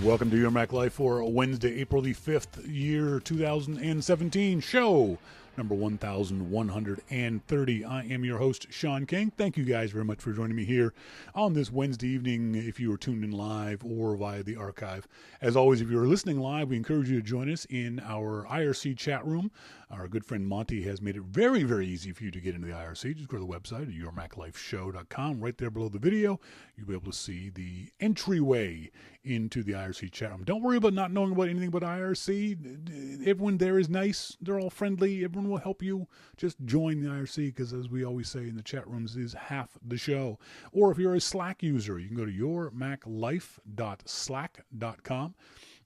Welcome to Your Mac Life for Wednesday, April the 5th, year 2017 show number 1130. I am your host, Shawn King. Thank you guys very much for joining me here on this Wednesday evening, if you are tuned in live or via the archive. As always, if you're listening live, we encourage you to join us in our IRC chat room. Our good friend Monty has made it very, very easy for you to get into the IRC. Just go to the website at yourmaclifeshow.com. Right there below the video, you'll be able to see the entryway into the IRC chat room. Don't worry about not knowing about anything about IRC. Everyone there is nice. They're all friendly. Everyone will help you. Just join the IRC because, as we always say in the chat rooms, is half the show. Or if you're a Slack user, you can go to yourmaclife.slack.com.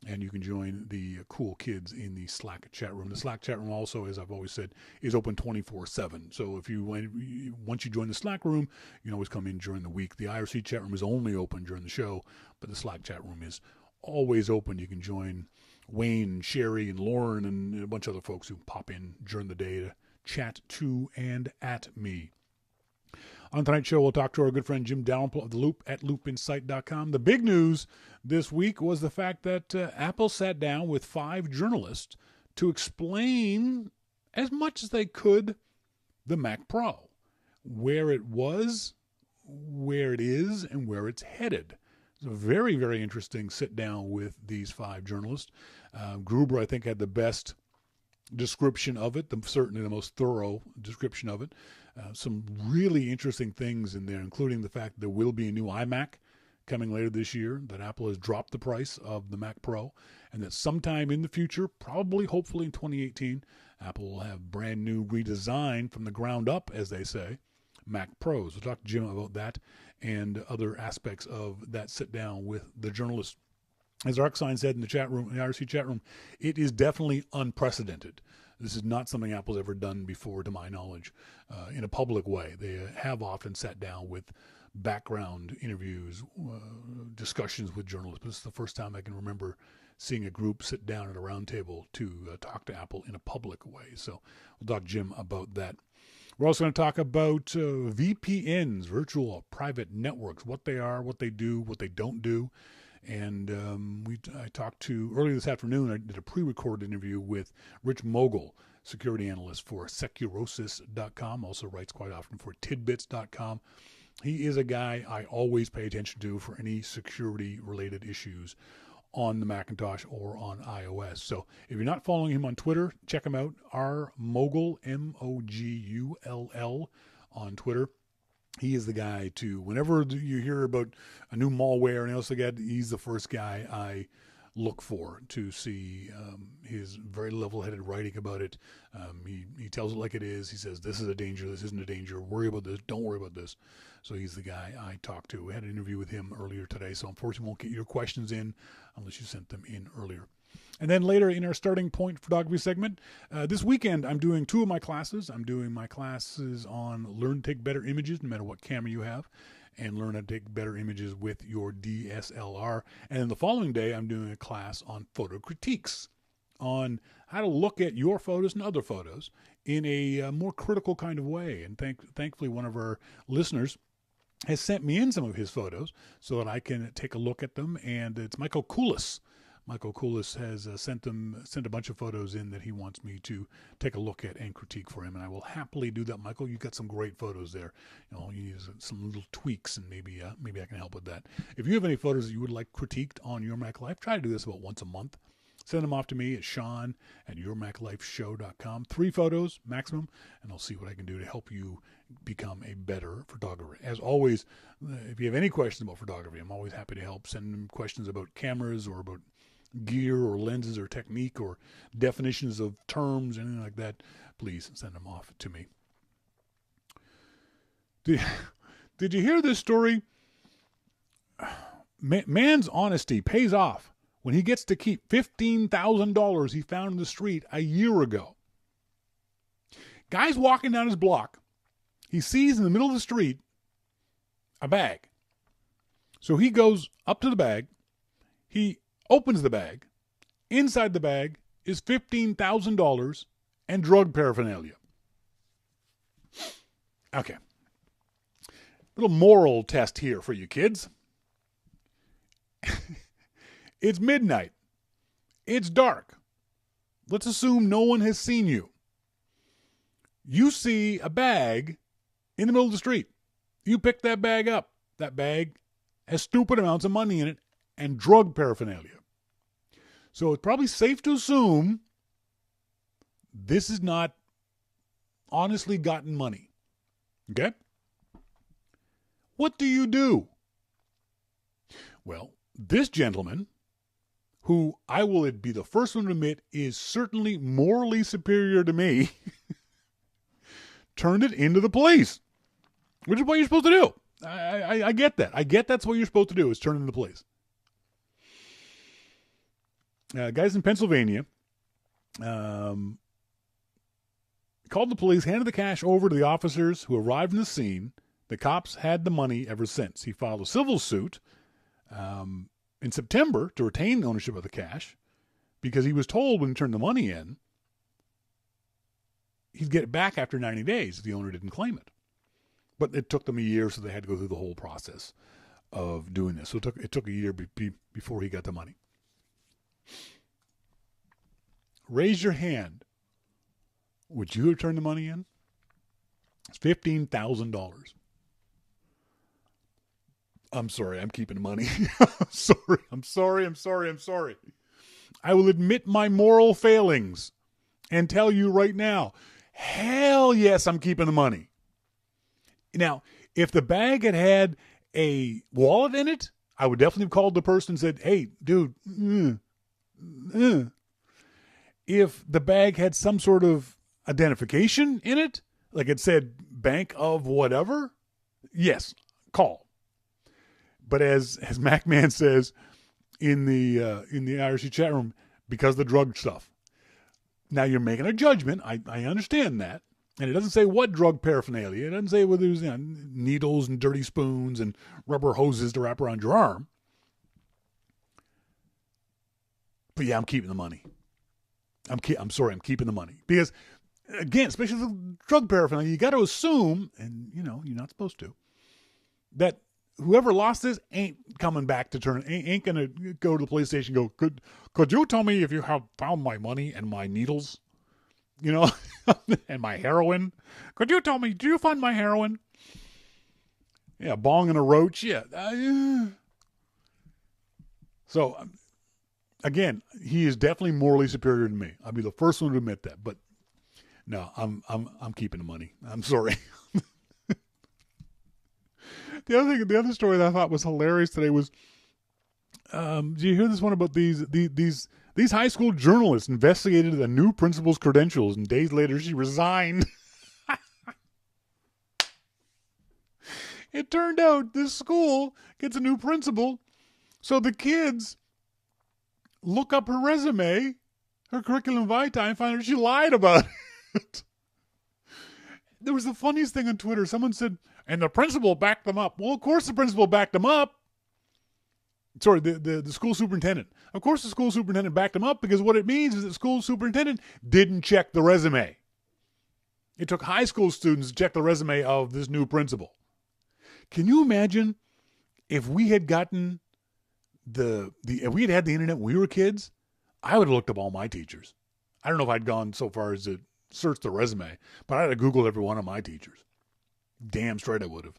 And you can join the cool kids in the Slack chat room. The Slack chat room also, as I've always said, is open 24/7. So if once you join the Slack room, you can always come in during the week. The IRC chat room is only open during the show, but the Slack chat room is always open. You can join Wayne, Sherry, and Lauren, and a bunch of other folks who pop in during the day to chat to and at me. On tonight's show, we'll talk to our good friend Jim Dalrymple of The Loop at loopinsight.com. The big news this week was the fact that Apple sat down with 5 journalists to explain as much as they could the Mac Pro, where it was, where it is, and where it's headed. It's a very, very interesting sit down with these 5 journalists. Gruber, I think, had the best description of it, certainly the most thorough description of it. Some really interesting things in there, including the fact that there will be a new iMac coming later this year, that Apple has dropped the price of the Mac Pro, and that sometime in the future, probably, hopefully in 2018, Apple will have brand new redesign from the ground up, as they say, Mac Pros. We'll talk to Jim about that and other aspects of that sit down with the journalists. As Arcsign said in the chat room, in the IRC chat room, it is definitely unprecedented. This is not something Apple's ever done before, to my knowledge, in a public way. They have often sat down with background interviews, discussions with journalists. But this is the first time I can remember seeing a group sit down at a round table to talk to Apple in a public way. So we'll talk to Jim about that. We're also going to talk about VPNs, virtual private networks, what they are, what they do, what they don't do. And I talked to, earlier this afternoon, I did a pre-recorded interview with Rich Mogul, security analyst for Securosis.com, also writes quite often for Tidbits.com. He is a guy I always pay attention to for any security-related issues on the Macintosh or on iOS. So if you're not following him on Twitter, check him out, rmogull, Mogull, on Twitter. He is the guy to, whenever you hear about a new malware and else like that, he's the first guy I look for to see his very level-headed writing about it. He tells it like it is. He says, this is a danger, this isn't a danger, worry about this, don't worry about this. So he's the guy I talk to. We had an interview with him earlier today, so unfortunately won't get your questions in unless you sent them in earlier. And then later in our starting point photography segment, this weekend I'm doing 2 of my classes. I'm doing my classes on learn to take better images no matter what camera you have, and learn how to take better images with your DSLR. And then the following day I'm doing a class on photo critiques, on how to look at your photos and other photos in a more critical kind of way. And thankfully one of our listeners has sent me in some of his photos so that I can take a look at them. And it's Michael Koulis. Michael Koulis has sent a bunch of photos in that he wants me to take a look at and critique for him, and I will happily do that. Michael, you've got some great photos there. You need some little tweaks, and maybe I can help with that. If you have any photos that you would like critiqued on Your Mac Life, try to do this about once a month. Send them off to me at Shawn at yourmaclifeshow.com. 3 photos maximum, and I'll see what I can do to help you become a better photographer. As always, if you have any questions about photography, I'm always happy to help. Send them questions about cameras or about gear or lenses or technique or definitions of terms, anything like that, please send them off to me. Did you hear this story? Man's honesty pays off when he gets to keep $15,000 he found in the street a year ago. Guy's walking down his block. He sees in the middle of the street a bag. So he goes up to the bag. He opens the bag. Inside the bag is $15,000 and drug paraphernalia. Okay. Little moral test here for you kids. It's midnight. It's dark. Let's assume no one has seen you. You see a bag in the middle of the street. You pick that bag up. That bag has stupid amounts of money in it and drug paraphernalia. So it's probably safe to assume this is not honestly gotten money. Okay? What do you do? Well, this gentleman, who I will be the first one to admit is certainly morally superior to me, turned it into the police, which is what you're supposed to do. I get that. I get that's what you're supposed to do, is turn it into the police. Guys in Pennsylvania called the police, handed the cash over to the officers who arrived on the scene. The cops had the money ever since. He filed a civil suit in September to retain ownership of the cash because he was told when he turned the money in, he'd get it back after 90 days if the owner didn't claim it. But it took them a year, so they had to go through the whole process of doing this. So it took a year before he got the money. Raise your hand. Would you have turned the money in? It's $15,000. I'm sorry, I'm keeping the money. I'm sorry. I will admit my moral failings and tell you right now, hell yes, I'm keeping the money. Now, if the bag had a wallet in it, I would definitely have called the person and said, hey, dude, If the bag had some sort of identification in it, like it said bank of whatever, yes, call. But as MacMan says in the IRC chat room, because of the drug stuff. Now you're making a judgment. I understand that. And it doesn't say what drug paraphernalia. It doesn't say whether there's needles and dirty spoons and rubber hoses to wrap around your arm. But yeah, I'm keeping the money. I'm keeping the money. Because, again, especially the drug paraphernalia, you got to assume, and you're not supposed to, that whoever lost this ain't coming back to turn, ain't going to go to the police station and go, could you tell me if you have found my money and my needles? And my heroin. Could you tell me, did you find my heroin? Yeah, bong and a roach. Yeah. So, again, he is definitely morally superior to me. I'll be the first one to admit that. But no, I'm keeping the money. I'm sorry. The other story that I thought was hilarious today was, do you hear this one about these high school journalists investigated the new principal's credentials, and days later she resigned. It turned out this school gets a new principal, so the kids look up her resume, her curriculum vitae, and find out she lied about it. There was the funniest thing on Twitter. Someone said, and the principal backed them up. Well, of course the principal backed them up. Sorry, the school superintendent. Of course the school superintendent backed him up, because what it means is that the school superintendent didn't check the resume. It took high school students to check the resume of this new principal. Can you imagine if we had gotten if we had had the internet when we were kids? I would have looked up all my teachers. I don't know if I'd gone so far as to search the resume, but I'd have Googled every one of my teachers. Damn straight I would have.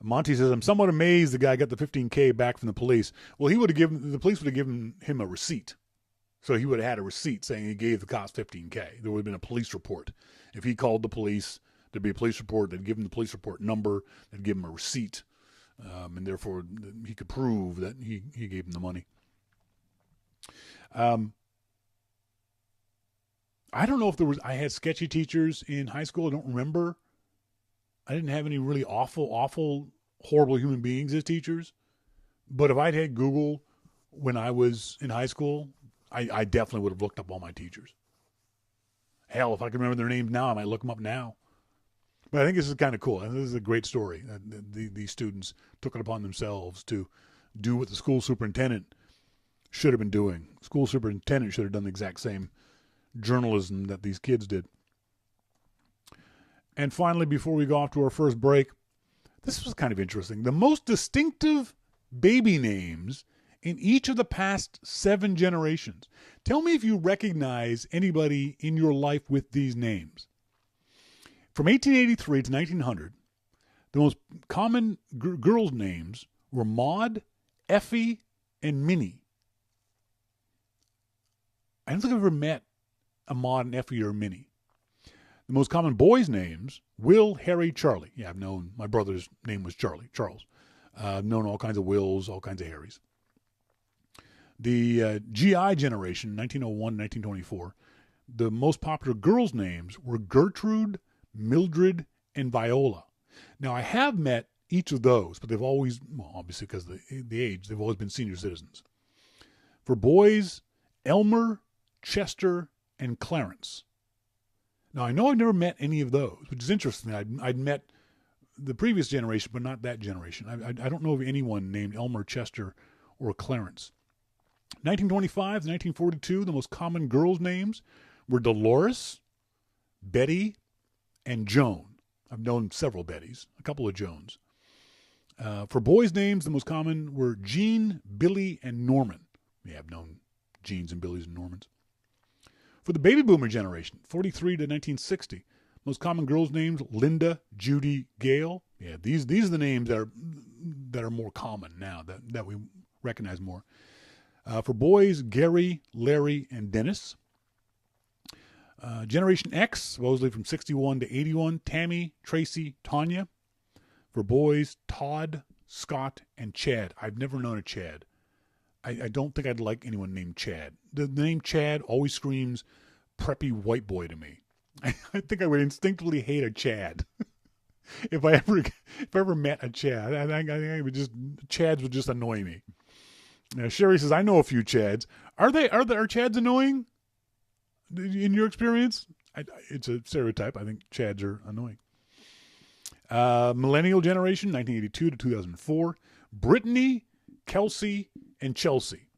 Monty says, I'm somewhat amazed the guy got the $15K back from the police. Well, the police would have given him a receipt. So he would have had a receipt saying he gave the cops $15K. There would have been a police report. If he called the police, there'd be a police report. They'd give him the police report number. They'd give him a receipt. And therefore, he could prove that he gave him the money. I don't know if I had sketchy teachers in high school. I don't remember. I didn't have any really awful, horrible human beings as teachers. But if I'd had Google when I was in high school, I definitely would have looked up all my teachers. Hell, if I can remember their names now, I might look them up now. But I think this is kind of cool. And this is a great story. These students took it upon themselves to do what the school superintendent should have been doing. School superintendent should have done the exact same journalism that these kids did. And finally, before we go off to our first break, this was kind of interesting. The most distinctive baby names in each of the past 7 generations. Tell me if you recognize anybody in your life with these names. From 1883 to 1900, the most common girls' names were Maud, Effie, and Minnie. I don't think I've ever met a Maud, an Effie, or a Minnie. The most common boys' names, Will, Harry, Charlie. Yeah, I've known, my brother's name was Charles. I've known all kinds of Wills, all kinds of Harrys. The GI generation, 1901, 1924, the most popular girls' names were Gertrude, Mildred, and Viola. Now, I have met each of those, but they've always, well, obviously because of the age, they've always been senior citizens. For boys, Elmer, Chester, and Clarence. Now, I know I've never met any of those, which is interesting. I'd met the previous generation, but not that generation. I don't know of anyone named Elmer, Chester, or Clarence. 1925 to 1942, the most common girls' names were Dolores, Betty, and Joan. I've known several Bettys, a couple of Joans. For boys' names, the most common were Jean, Billy, and Norman. Yeah, I've known Jeans and Billys and Normans. For the baby boomer generation, 43 to 1960, most common girls' names, Linda, Judy, Gail. Yeah, these are the names that are more common now, that we recognize more. For boys, Gary, Larry, and Dennis. Generation X, supposedly from 61 to 81, Tammy, Tracy, Tanya. For boys, Todd, Scott, and Chad. I've never known a Chad. I don't think I'd like anyone named Chad. The name Chad always screams preppy white boy to me. I think I would instinctively hate a Chad. if I ever met a Chad, I think Chads would just annoy me. Now, Sherry says, I know a few Chads. Are Chads annoying? In your experience? It's a stereotype. I think Chads are annoying. Millennial generation, 1982 to 2004. Brittany, Kelsey, and Chelsea.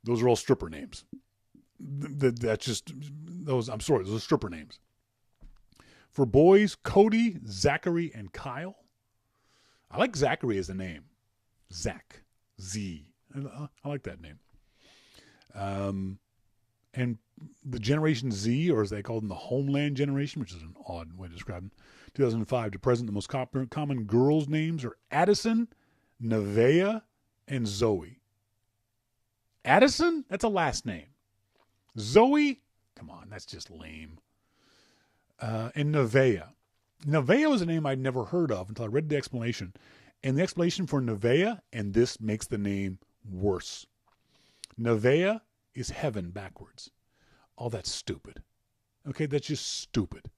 Those are all stripper names. That's just those. I'm sorry, those are stripper names. For boys, Cody, Zachary, and Kyle. I like Zachary as a name. Zach, Z. I like that name. And the Generation Z, or as they call them, the Homeland Generation, which is an odd way to describe them, 2005 to present, the most common girls' names are Addison, Nevaeh, and Zoe. Addison? That's a last name. Zoe? Come on, that's just lame. And Nevaeh. Nevaeh was a name I'd never heard of until I read the explanation. And the explanation for Nevaeh, and this makes the name worse. Nevaeh is heaven backwards. Oh, that's stupid. Okay, that's just stupid.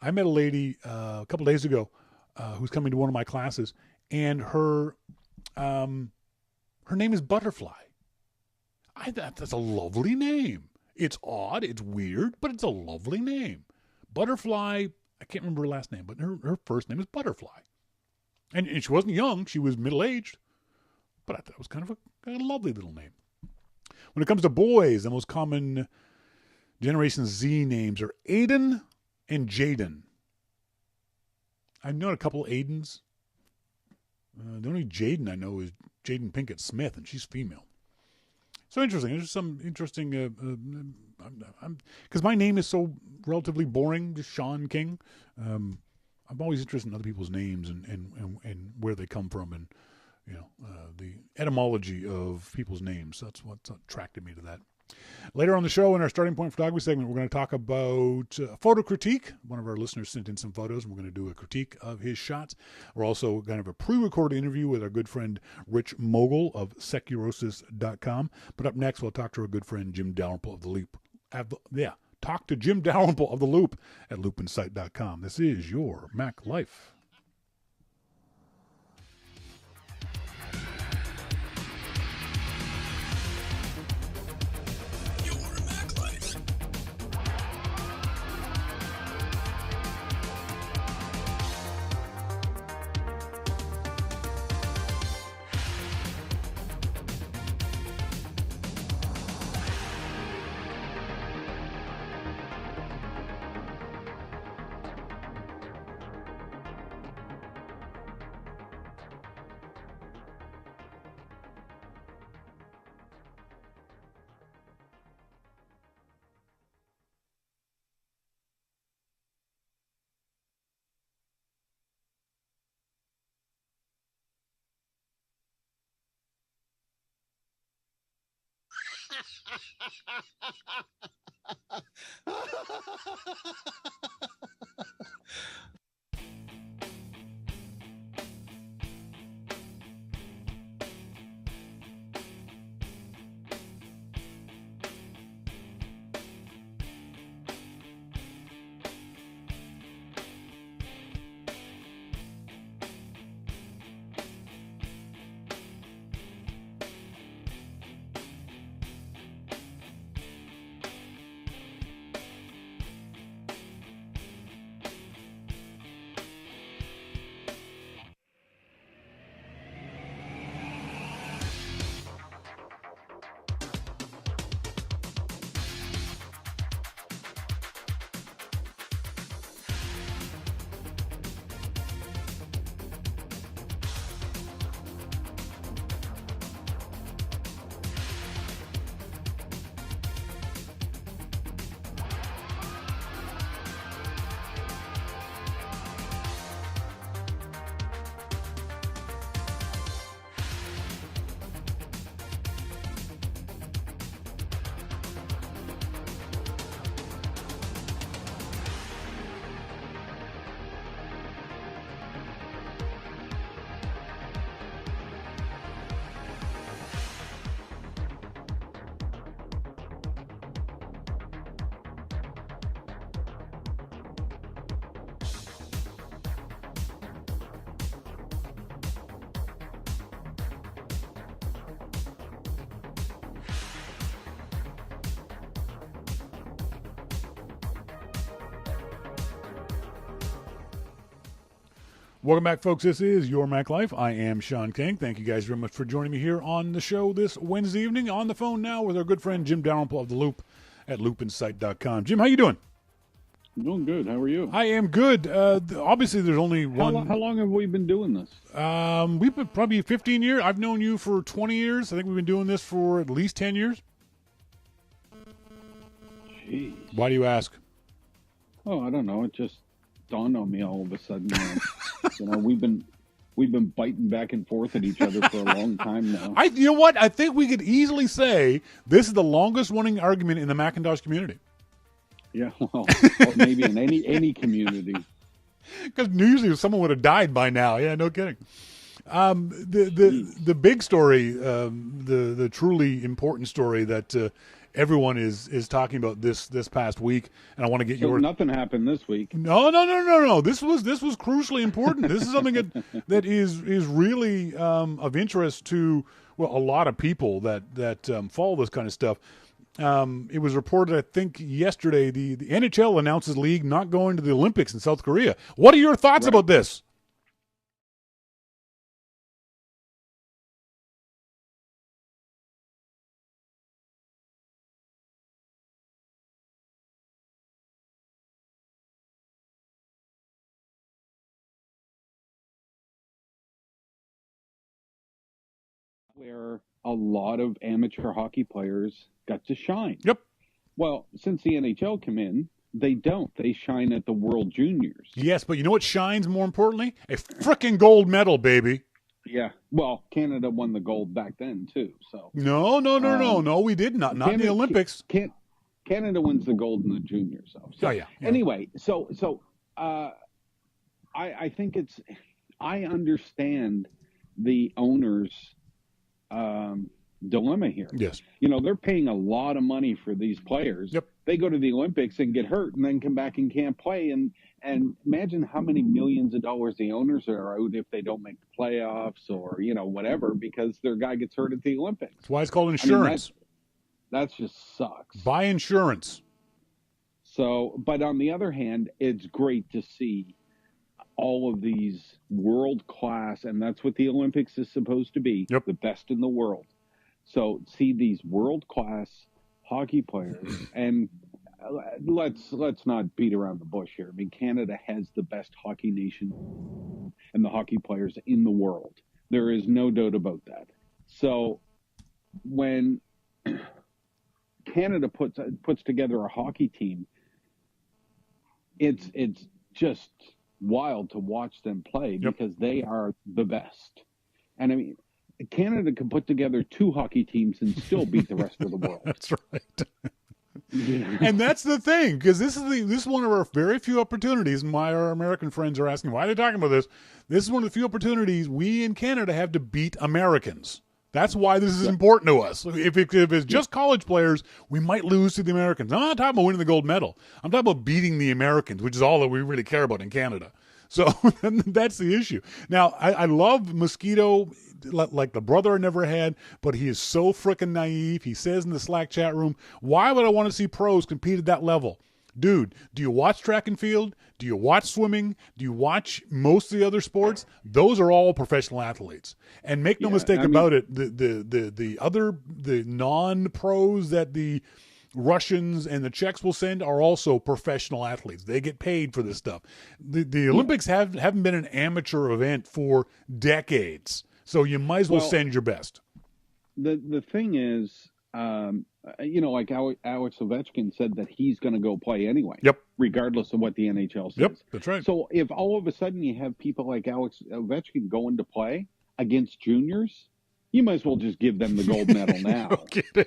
I met a lady a couple days ago who's coming to one of my classes, and her name is Butterfly. I thought that's a lovely name. It's odd, it's weird, but it's a lovely name. Butterfly, I can't remember her last name, but her first name is Butterfly. And she wasn't young, she was middle-aged, but I thought it was kind of a lovely little name. When it comes to boys, the most common Generation Z names are Aiden and Jaden. I've known a couple Aidens. The only Jaden I know is Jaden Pinkett Smith, and she's female. So interesting. There's some interesting, because my name is so relatively boring, just Shawn King. I'm always interested in other people's names and where they come from, and the etymology of people's names. That's what's attracted me to that. Later on the show, in our Starting Point Photography segment, we're going to talk about photo critique. One of our listeners sent in some photos, and we're going to do a critique of his shots. We're also going to have a pre-recorded interview with our good friend Rich Mogul of Securosis.com. But up next, we'll talk to our good friend Jim Dalrymple of The Loop. Talk to Jim Dalrymple of The Loop at loopinsight.com. This is your Mac Life. Welcome back, folks. This is Your Mac Life. I am Shawn King. Thank you guys very much for joining me here on the show this Wednesday evening. On the phone now with our good friend Jim Dalrymple of The Loop at loopinsight.com. Jim, how you doing? I'm doing good. How are you? I am good. Obviously, there's only one. How long have we been doing this? We've been probably 15 years. I've known you for 20 years. I think we've been doing this for at least 10 years. Jeez. Why do you ask? Oh, I don't know. It just dawned on me all of a sudden. We've been biting back and forth at each other for a long time now. You know what? I think we could easily say this is the longest running argument in the Macintosh community. Yeah, well, or maybe in any community. Because usually someone would have died by now. Yeah, no kidding. The big story, the truly important story that everyone is talking about this past week, and I want to get your. Nothing happened this week. No. This was crucially important. This is something that is really of interest to a lot of people that follow this kind of stuff. It was reported, I think, yesterday, the NHL announces league not going to the Olympics in South Korea. What are your thoughts about this? Where a lot of amateur hockey players got to shine. Yep. Well, since the NHL came in, they don't. They shine at the World Juniors. Yes, but you know what shines more importantly? A frickin' gold medal, baby. Yeah. Well, Canada won the gold back then too. So No, we did not. Not in the Olympics. Canada wins the gold in the juniors, though. So, yeah. Anyway, I think I understand the owners' dilemma here. Yes. They're paying a lot of money for these players. Yep. They go to the Olympics and get hurt and then come back and can't play. And imagine how many millions of dollars the owners are out if they don't make the playoffs or, whatever, because their guy gets hurt at the Olympics. That's why it's called insurance. That just sucks. Buy insurance. So, but on the other hand, it's great to see all of these world class, and that's what the Olympics is supposed to be, yep. The best in the world. So see these world class hockey players, and let's not beat around the bush here. I mean, Canada has the best hockey nation and the hockey players in the world. There is no doubt about that. So when Canada puts together a hockey team, it's just wild to watch them play because they are the best. And I mean, Canada can put together 2 hockey teams and still beat the rest of the world. That's right. And that's the thing, because this is one of our very few opportunities, and why our American friends are asking, why are they talking about this? This is one of the few opportunities we in Canada have to beat Americans. That's why this is important to us. If it's just college players, we might lose to the Americans. I'm not talking about winning the gold medal. I'm talking about beating the Americans, which is all that we really care about in Canada. So that's the issue. Now, I love Mosquito, like the brother I never had, but he is so freaking naive. He says in the Slack chat room, why would I want to see pros compete at that level? Dude, do you watch track and field? Do you watch swimming? Do you watch most of the other sports? Those are all professional athletes. And make no mistake about it, the non-pros that the Russians and the Czechs will send are also professional athletes. They get paid for this stuff. The Olympics haven't been an amateur event for decades. So you might as well send your best. The thing is, like Alex Ovechkin said that he's going to go play anyway. Yep. Regardless of what the NHL says. Yep, that's right. So if all of a sudden you have people like Alex Ovechkin going to play against juniors, you might as well just give them the gold medal now. No kidding.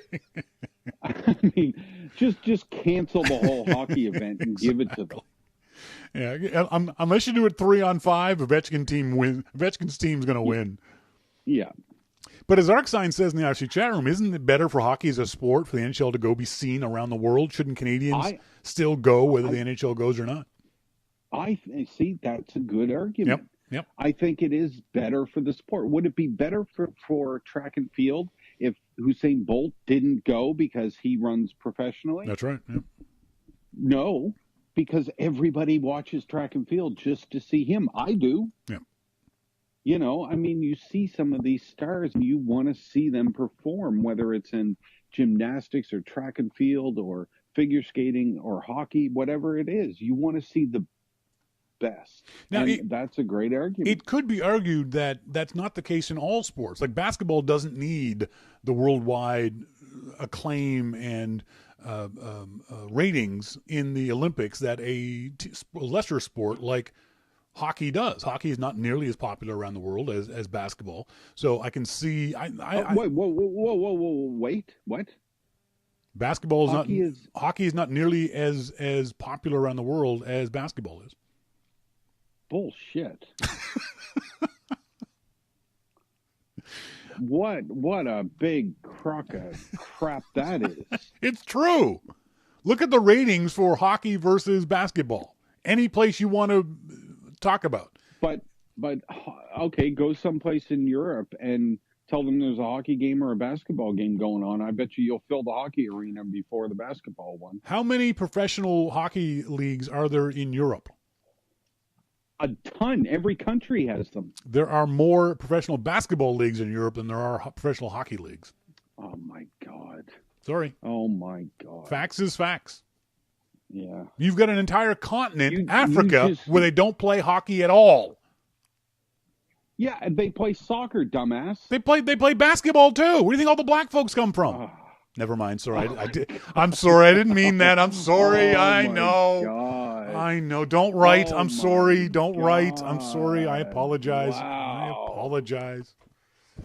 I mean, just cancel the whole hockey event and give it to them. Yeah, unless you do it 3-on-5, Ovechkin's team's going to win. Yeah. But as Arcsign says in the IRC chat room, isn't it better for hockey as a sport for the NHL to go be seen around the world? Shouldn't Canadians still go whether the NHL goes or not? I see that's a good argument. Yep. I think it is better for the sport. Would it be better for track and field if Usain Bolt didn't go because he runs professionally? That's right. Yep. No, because everybody watches track and field just to see him. I do. Yeah. You see some of these stars and you want to see them perform, whether it's in gymnastics or track and field or figure skating or hockey, whatever it is. You want to see the best. Now, that's a great argument. It could be argued that that's not the case in all sports. Like basketball doesn't need the worldwide acclaim and ratings in the Olympics that a lesser sport like hockey does. Hockey is not nearly as popular around the world as basketball. So I can see. Wait, what? Basketball is hockey is not nearly as popular around the world as basketball is. Bullshit. What a big crock of crap that is. It's true. Look at the ratings for hockey versus basketball. Any place you want to talk about. But okay, go someplace in Europe and tell them there's a hockey game or a basketball game going on. I bet you'll fill the hockey arena before the basketball one. How many professional hockey leagues are there in Europe? A ton. Every country has them. There are more professional basketball leagues in Europe than there are professional hockey leagues. Oh, my God. Sorry. Oh, my God. Facts is facts. Yeah. You've got an entire continent, Africa, where they don't play hockey at all. Yeah, they play soccer, dumbass. They play basketball, too. Where do you think all the black folks come from? Never mind. Sorry. I'm sorry. I didn't mean that. I'm sorry. I know. God. I know. Don't write. I'm sorry. Don't write. I'm sorry. I apologize. Wow. I apologize.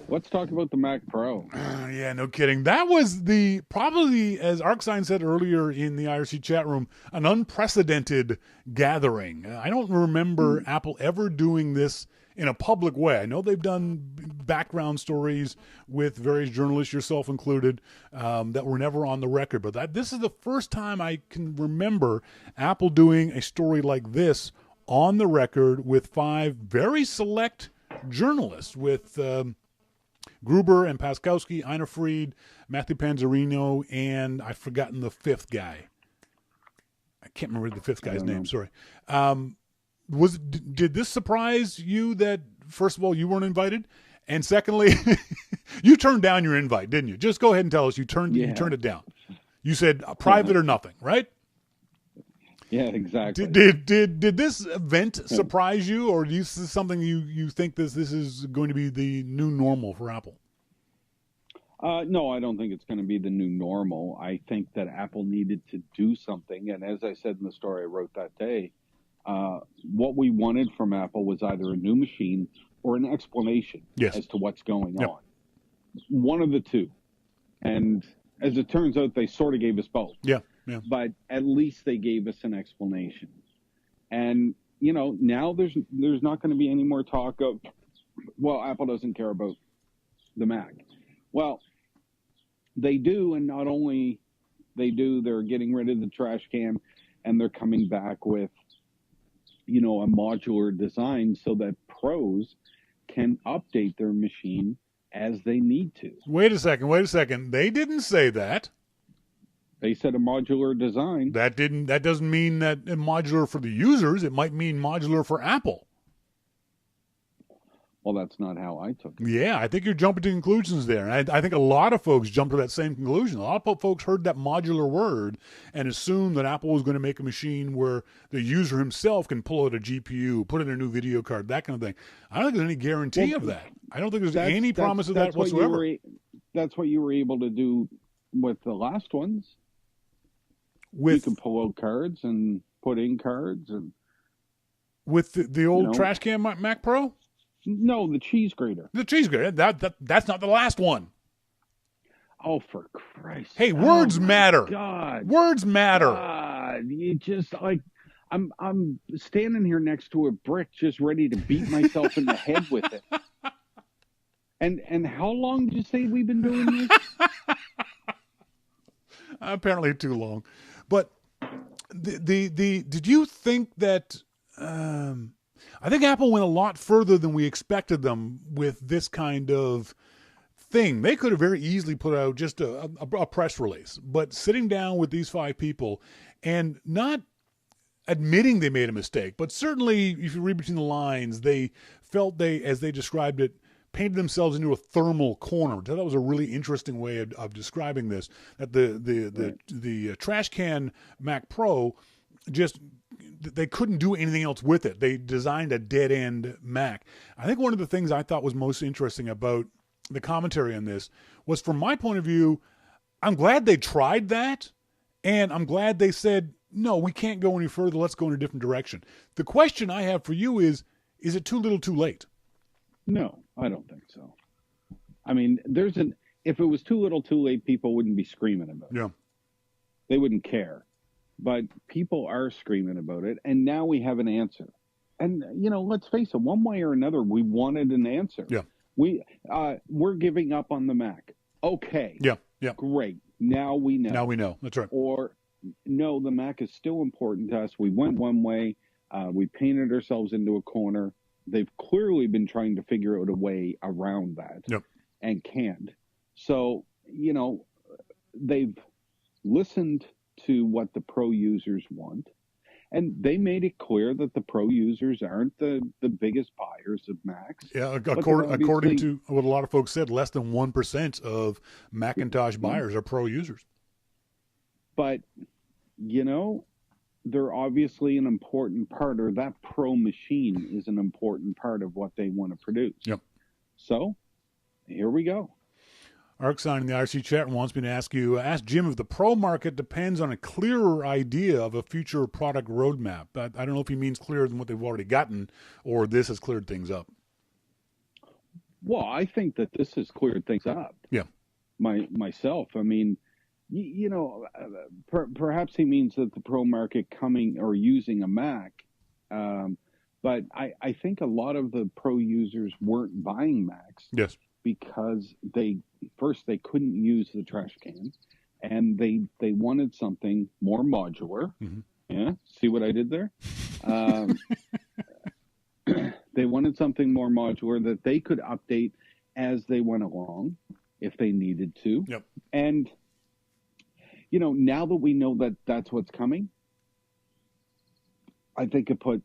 Let's talk about the Mac Pro. Yeah, no kidding. That was probably, as Arcsign said earlier in the IRC chat room, an unprecedented gathering. I don't remember Apple ever doing this in a public way. I know they've done background stories with various journalists, yourself included, that were never on the record. But this is the first time I can remember Apple doing a story like this on the record with 5 very select journalists, with Gruber and Paskowski, Ina Fried, Matthew Panzarino, and I've forgotten the 5th guy. I can't remember the 5th guy's name. Sorry. Did this surprise you that, first of all, you weren't invited? And secondly, you turned down your invite, didn't you? Just go ahead and tell us you turned it down. You said private or nothing, right? Yeah, exactly. Did this event surprise you, or is this something you think this is going to be the new normal for Apple? No, I don't think it's going to be the new normal. I think that Apple needed to do something, and as I said in the story I wrote that day, what we wanted from Apple was either a new machine or an explanation as to what's going on. one of the two. And as it turns out, they sort of gave us both. Yeah. But at least they gave us an explanation. And, now there's not going to be any more talk of, well, Apple doesn't care about the Mac. Well, they do, and not only they do, they're getting rid of the trash can, and they're coming back with, a modular design so that pros can update their machine as they need to. Wait a second. They didn't say that. They said a modular design. That doesn't mean that modular for the users. It might mean modular for Apple. Well, that's not how I took it. Yeah, I think you're jumping to conclusions there. And I think a lot of folks jumped to that same conclusion. A lot of folks heard that modular word and assumed that Apple was going to make a machine where the user himself can pull out a GPU, put in a new video card, that kind of thing. I don't think there's any guarantee of that. I don't think there's any promise of that whatsoever. That's what you were able to do with the last ones. You can pull out cards and put in cards. And with the old trash can Mac Pro? No, the cheese grater. The cheese grater. That's not the last one. Oh, for Christ! Hey, words matter. God, words matter. God, you just I'm standing here next to a brick, just ready to beat myself in the head with it. And how long did you say we've been doing this? Apparently too long. But did you think that? I think Apple went a lot further than we expected them with this kind of thing. They could have very easily put out just a press release, but sitting down with these 5 people and not admitting they made a mistake, but certainly if you read between the lines, they felt as they described it, painted themselves into a thermal corner. I thought that was a really interesting way of describing this, that the trash can Mac Pro they couldn't do anything else with it. They designed a dead-end Mac. I think one of the things I thought was most interesting about the commentary on this was, from my point of view, I'm glad they tried that, and I'm glad they said, no, we can't go any further. Let's go in a different direction. The question I have for you is it too little too late? No, I don't think so. I mean, if it was too little too late, people wouldn't be screaming about it. Yeah. They wouldn't care. But people are screaming about it, and now we have an answer. And, let's face it, one way or another, we wanted an answer. Yeah. We're giving up on the Mac. Okay. Yeah. Great. Now we know. That's right. Or, no, the Mac is still important to us. We went one way. We painted ourselves into a corner. They've clearly been trying to figure out a way around that. Yep. And can't. So, they've listened to what the pro users want, and they made it clear that the pro users aren't the biggest buyers of Macs. Yeah, according to what a lot of folks said, less than 1% of Macintosh buyers are pro users. But, they're obviously an important part, or that pro machine is an important part of what they want to produce. Yep. So, here we go. Arcsign in the IRC chat wants me to ask Jim if the pro market depends on a clearer idea of a future product roadmap. I don't know if he means clearer than what they've already gotten, or this has cleared things up. Well, I think that this has cleared things up. Yeah. Myself, I mean, perhaps he means that the pro market coming or using a Mac, but I think a lot of the pro users weren't buying Macs. Yes. Because they couldn't use the trash can, and they wanted something more modular. Mm-hmm. Yeah, see what I did there? They wanted something more modular that they could update as they went along if they needed to. Yep. And now that we know that that's what's coming, I think it put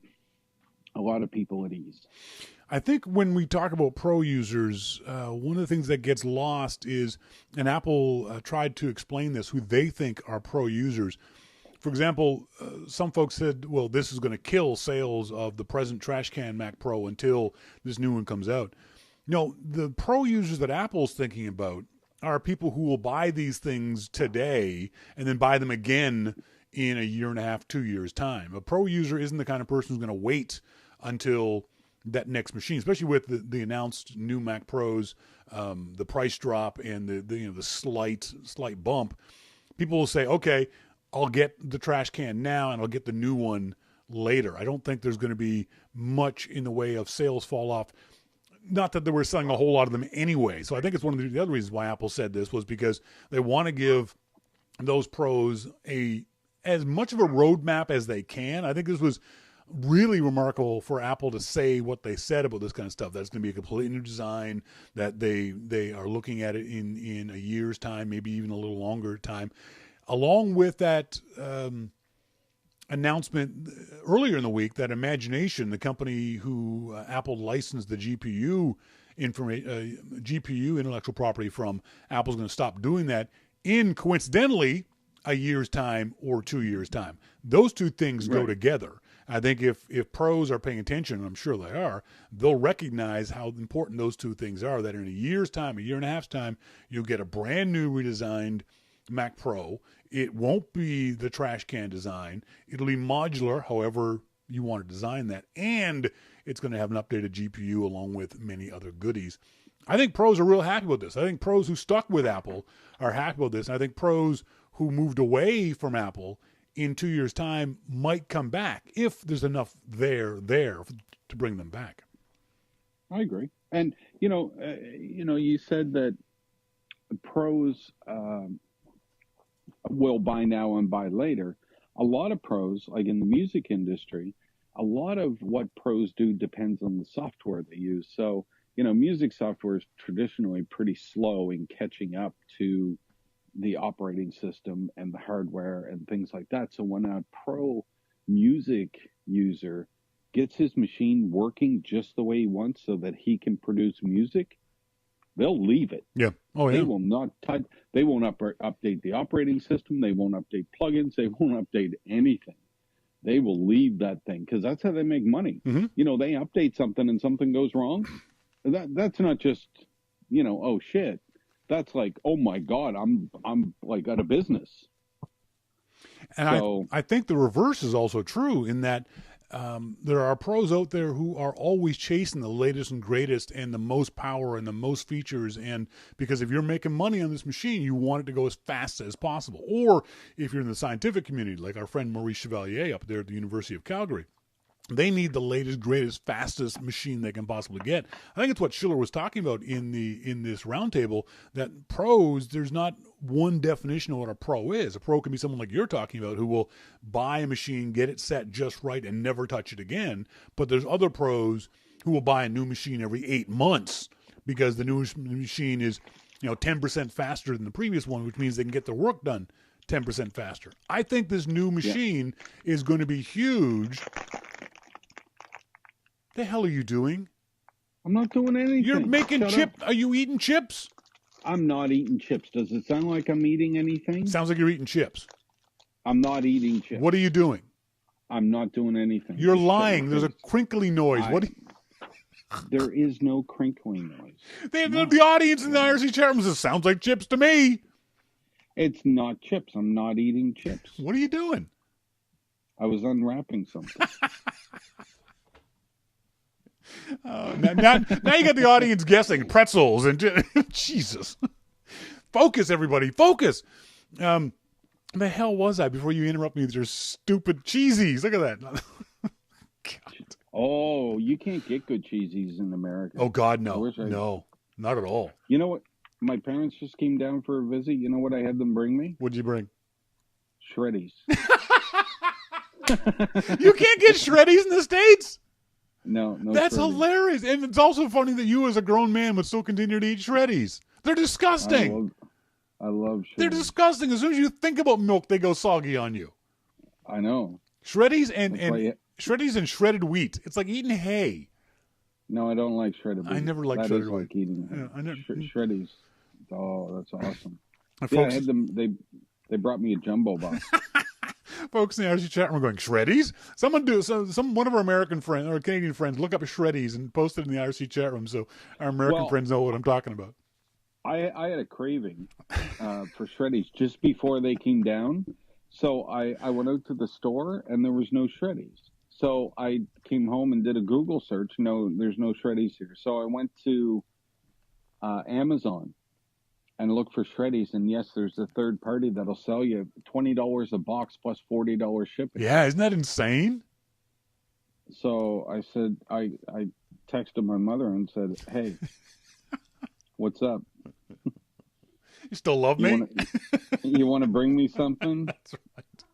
a lot of people at ease. I think when we talk about pro users, one of the things that gets lost is, and Apple tried to explain this, who they think are pro users. For example, some folks said, well, this is going to kill sales of the present trash can Mac Pro until this new one comes out. No, the pro users that Apple's thinking about are people who will buy these things today and then buy them again in a year and a half, 2 years' time. A pro user isn't the kind of person who's going to wait until that next machine, especially with the announced new Mac Pros, the price drop and the slight bump. People will say, okay, I'll get the trash can now and I'll get the new one later. I don't think there's going to be much in the way of sales fall off. Not that they were selling a whole lot of them anyway. So I think it's one of the other reasons why Apple said this was because they want to give those pros as much of a roadmap as they can. I think this was really remarkable for Apple to say what they said about this kind of stuff. That's going to be a completely new design, that they are looking at it in a year's time, maybe even a little longer time. Along with that announcement earlier in the week that Imagination, the company who Apple licensed the GPU intellectual property from, Apple's going to stop doing that in, coincidentally, a year's time or 2 years' time. Those two things go together. I think if pros are paying attention, and I'm sure they are, they'll recognize how important those two things are, that in a year's time, a year and a half's time, you'll get a brand new redesigned Mac Pro. It won't be the trash can design. It'll be modular, however you want to design that. And it's going to have an updated GPU along with many other goodies. I think pros are real happy with this. I think pros who stuck with Apple are happy with this. And I think pros who moved away from Apple in 2 years' time might come back if there's enough there to bring them back. I agree. And, you said that pros will buy now and buy later. A lot of pros, like in the music industry, a lot of what pros do depends on the software they use. So, music software is traditionally pretty slow in catching up to the operating system and the hardware and things like that. So when a pro music user gets his machine working just the way he wants so that he can produce music, they'll leave it. Yeah. Oh, yeah. They will not touch. They won't update the operating system. They won't update plugins. They won't update anything. They will leave that thing because that's how they make money. Mm-hmm. They update something and something goes wrong. That's not just, oh shit. That's like, oh my God, I'm like out of business. And I think the reverse is also true in that there are pros out there who are always chasing the latest and greatest and the most power and the most features. And because if you're making money on this machine, you want it to go as fast as possible. Or if you're in the scientific community, like our friend Maurice Chevalier up there at the University of Calgary, they need the latest, greatest, fastest machine they can possibly get. I think it's what Schiller was talking about in this roundtable, that pros, there's not one definition of what a pro is. A pro can be someone like you're talking about who will buy a machine, get it set just right, and never touch it again. But there's other pros who will buy a new machine every 8 months because the new machine is 10% faster than the previous one, which means they can get their work done 10% faster. I think this new machine is going to be huge. The hell are you doing? I'm not doing anything. You're making chips. Are you eating chips? I'm not eating chips. Does it sound like I'm eating anything? Sounds like you're eating chips. I'm not eating chips. What are you doing? I'm not doing anything. You're lying. There's a crinkly noise. There is no crinkling noise. The audience in the IRC chat room says, sounds like chips to me. It's not chips. I'm not eating chips. What are you doing? I was unwrapping something. Now you got the audience guessing pretzels and Jesus. Focus, everybody, focus. The hell was I before you interrupt me with your stupid cheesies? Look at that. God. Oh, you can't get good cheesies in America. Oh God, no, no, not at all. You know what? My parents just came down for a visit. You know what I had them bring me? What'd you bring? Shreddies. You can't get Shreddies in the States. No, that's Shreddies. Hilarious. And it's also funny that you as a grown man would still continue to eat Shreddies. They're disgusting. I love Shreddies. They're disgusting. As soon as you think about milk, they go soggy on you. I know. Shreddies and Shreddies and shredded wheat. It's like eating hay. No, I don't like shredded wheat. I never liked shredded wheat. Like eating Shreddies. Oh, that's awesome. I had them. They brought me a jumbo box. Folks in the IRC chat room are going, Shreddies? One of our American friends or Canadian friends look up a Shreddies and post it in the IRC chat room so our American friends know what I'm talking about. I had a craving for Shreddies just before they came down. So I went out to the store and there was no Shreddies. So I came home and did a Google search. No, there's no Shreddies here. So I went to Amazon and looked for Shreddies. And yes, there's a third party that'll sell you $20 a box plus $40 shipping. Yeah, isn't that insane? So I said, I texted my mother and said, "Hey, what's up? You still love me? You want to bring me something? That's right.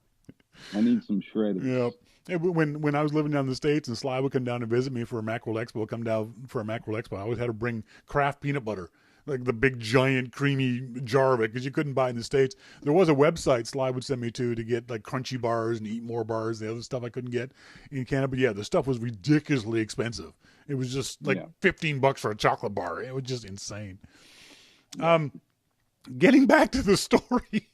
I need some Shreddies." Yep. When I was living down in the States and Sly would come down to visit me for a Macworld Expo, I always had to bring Kraft peanut butter, like the big giant creamy jar of it, because you couldn't buy it in the States. There was a website Sly would send me to get like Crunchy bars and Eat More bars, the other stuff I couldn't get in Canada. But yeah, the stuff was ridiculously expensive. It was just like $15 for a chocolate bar. It was just insane. Getting back to the story.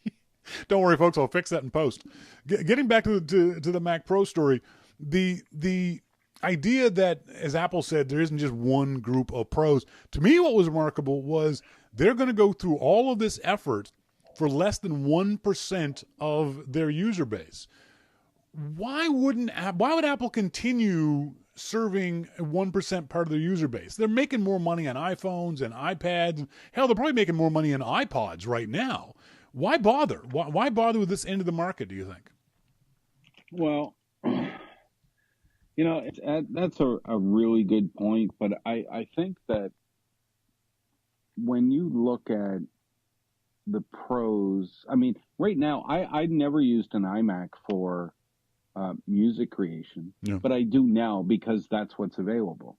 Don't worry, folks. I'll fix that in post. Getting back to the Mac Pro story, the idea that, as Apple said, there isn't just one group of pros. To me, what was remarkable was they're going to go through all of this effort for less than 1% of their user base. Why would Apple continue serving a 1% part of their user base? They're making more money on iPhones and iPads. Hell, they're probably making more money on iPods right now. Why bother? Why bother with this end of the market, do you think? Well, that's a really good point. But I think that when you look at the pros, I mean, right now, I'd never used an iMac for music creation, but I do now because that's what's available,